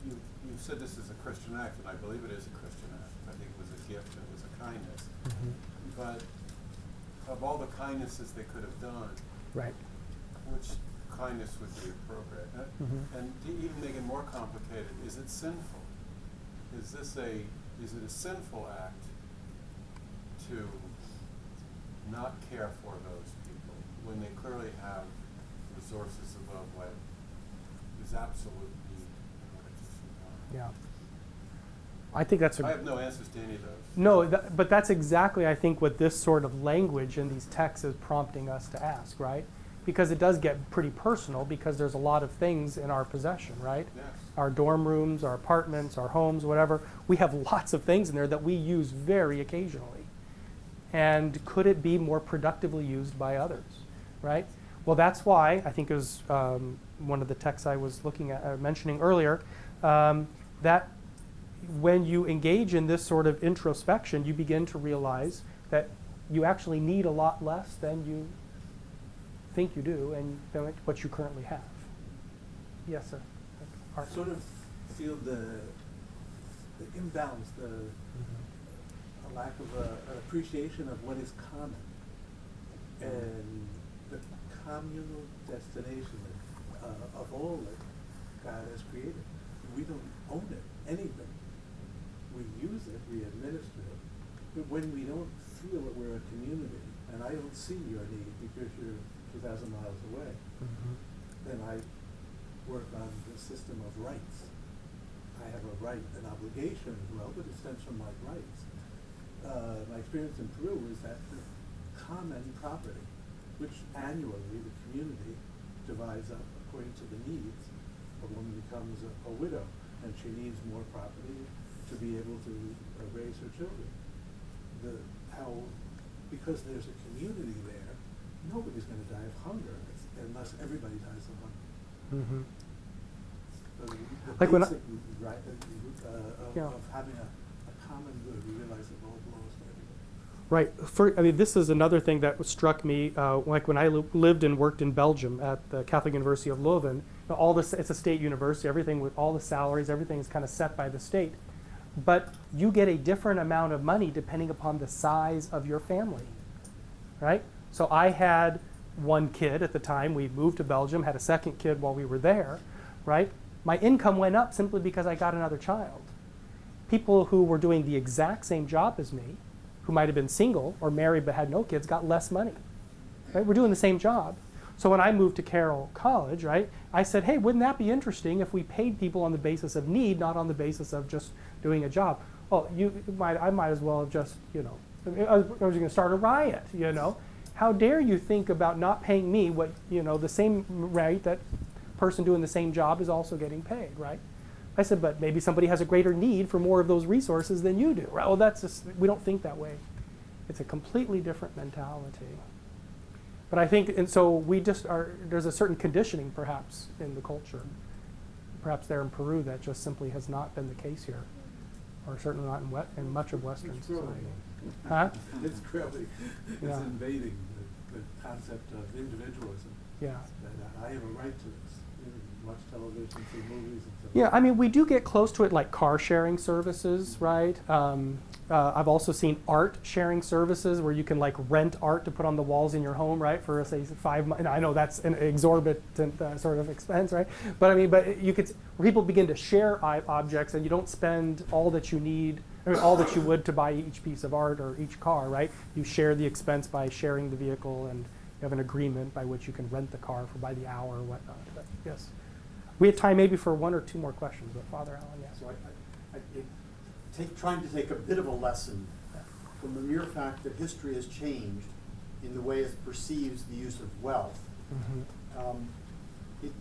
You said this is a Christian act, and I believe it is a Christian act. I think it was a gift, it was a kindness. Mm-hmm. But of all the kindnesses they could have done, right, which kindness would be appropriate? Mm-hmm. And to even make it more complicated, is it sinful? Is it a sinful act to not care for those people when they clearly have resources above what is absolute need in order to survive? Yeah. I think that's I have no answers to any of those. No, but that's exactly, I think, what this sort of language in these texts is prompting us to ask, right? Because it does get pretty personal because there's a lot of things in our possession, right? Yes. Our dorm rooms, our apartments, our homes, whatever. We have lots of things in there that we use very occasionally. And could it be more productively used by others, right? Well, that's why I think it was one of the texts I was looking at, mentioning earlier. that when you engage in this sort of introspection, you begin to realize that you actually need a lot less than you think you do and than what you currently have. Yes, sir. Art. Sort of feel the imbalance, the a lack of an appreciation of what is common, and the communal destination of all that God has created. We don't own it, anything. We use it, we administer it, but when we don't feel that we're a community, and I don't see your need because you're 2,000 miles away, then I work on the system of rights. I have a right, an obligation as well, but it stems from my rights. My experience in Peru is that the common property, which annually the community divides up according to the needs, a woman becomes a widow, and she needs more property to be able to raise her children. Because there's a community there, nobody's going to die of hunger unless everybody dies of hunger. So the Like when I- basic right Yeah. of having a common good, we realize it all belongs to everybody. Right. I mean, this is another thing that struck me. Like when I lived and worked in Belgium at the Catholic University of Leuven, all this, it's a state university. Everything with all the salaries, everything is kind of set by the state. But you get a different amount of money depending upon the size of your family, right? So I had one kid at the time. We moved to Belgium, had a second kid while we were there, right? My income went up simply because I got another child. People who were doing the exact same job as me, who might have been single or married but had no kids, got less money, right? We're doing the same job. So when I moved to Carroll College, right, I said, hey, wouldn't that be interesting if we paid people on the basis of need, not on the basis of just doing a job? Well, I might as well have just, I was going to start a riot, How dare you think about not paying me what, the same rate that person doing the same job is also getting paid, right? I said, but maybe somebody has a greater need for more of those resources than you do, right? Well, that's just, we don't think that way. It's a completely different mentality. But I think, and so we just are, there's a certain conditioning perhaps in the culture, perhaps there in Peru, that just simply has not been the case here, or certainly not in much of Western It's growing. society. Huh? It's growing. It's Yeah. invading the concept of individualism. Yeah. That I have a right to this. Watch television, see movies, and so on. Yeah, I mean, we do get close to it, like car sharing services, right? I've also seen art sharing services where you can like rent art to put on the walls in your home, right? For say 5 months. I know that's an exorbitant sort of expense, right? But I mean, you could, where people begin to share objects, and you don't spend all that you need, all that you would to buy each piece of art or each car, right? You share the expense by sharing the vehicle, and you have an agreement by which you can rent the car by the hour or whatnot. But yes. We have time maybe for one or two more questions, but Father Allen, yes. So trying to take a bit of a lesson from the mere fact that history has changed in the way it perceives the use of wealth.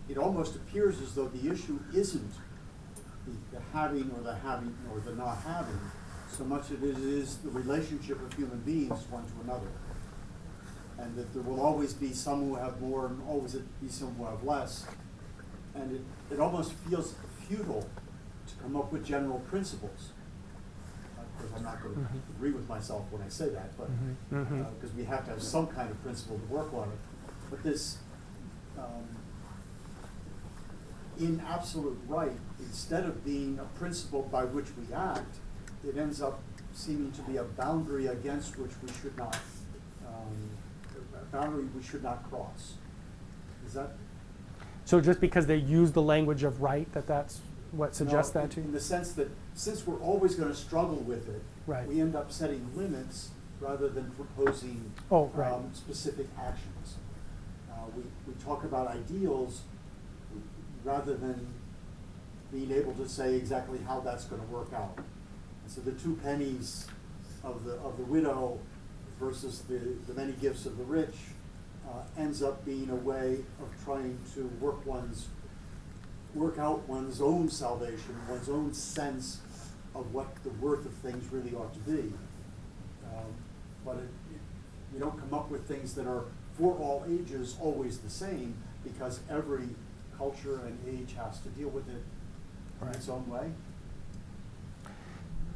It almost appears as though the issue isn't the having or the not having, so much as it is the relationship of human beings one to another. And that there will always be some who have more and always be some who have less. And it almost feels futile to come up with general principles. Of course, I'm not going to agree with myself when I say that, but because we have to have some kind of principle to work on it. But this, in absolute right, instead of being a principle by which we act, it ends up seeming to be a boundary against which we should not, a boundary we should not cross. Is that? So just because they use the language of right, that's what suggests that to you? In the sense that since we're always going to struggle with it, Right. we end up setting limits rather than proposing specific actions. We talk about ideals rather than being able to say exactly how that's going to work out. And so the 2 pennies of the widow versus the many gifts of the rich ends up being a way of trying to work out one's own salvation, one's own sense of what the worth of things really ought to be. But we don't come up with things that are for all ages always the same, because every culture and age has to deal with it in its own way.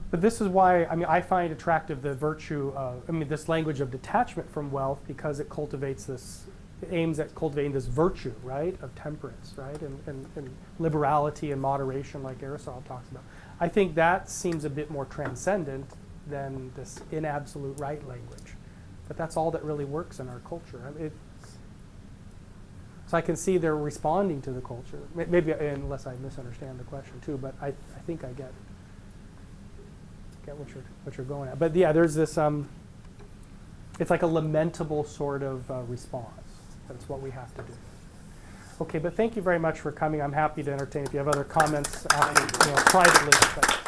But this is why, I mean, I find attractive the virtue of, I mean, this language of detachment from wealth, because it cultivates this, it aims at cultivating this virtue, right, of temperance, right, and liberality and moderation, like Aristotle talks about. I think that seems a bit more transcendent than this in absolute right language. But that's all that really works in our culture. I mean, so I can see they're responding to the culture. Maybe, unless I misunderstand the question too, but I think I get what you're going at. But yeah, there's this, it's like a lamentable sort of response. That's what we have to do. Okay, but thank you very much for coming. I'm happy to entertain if you have other comments after, privately. But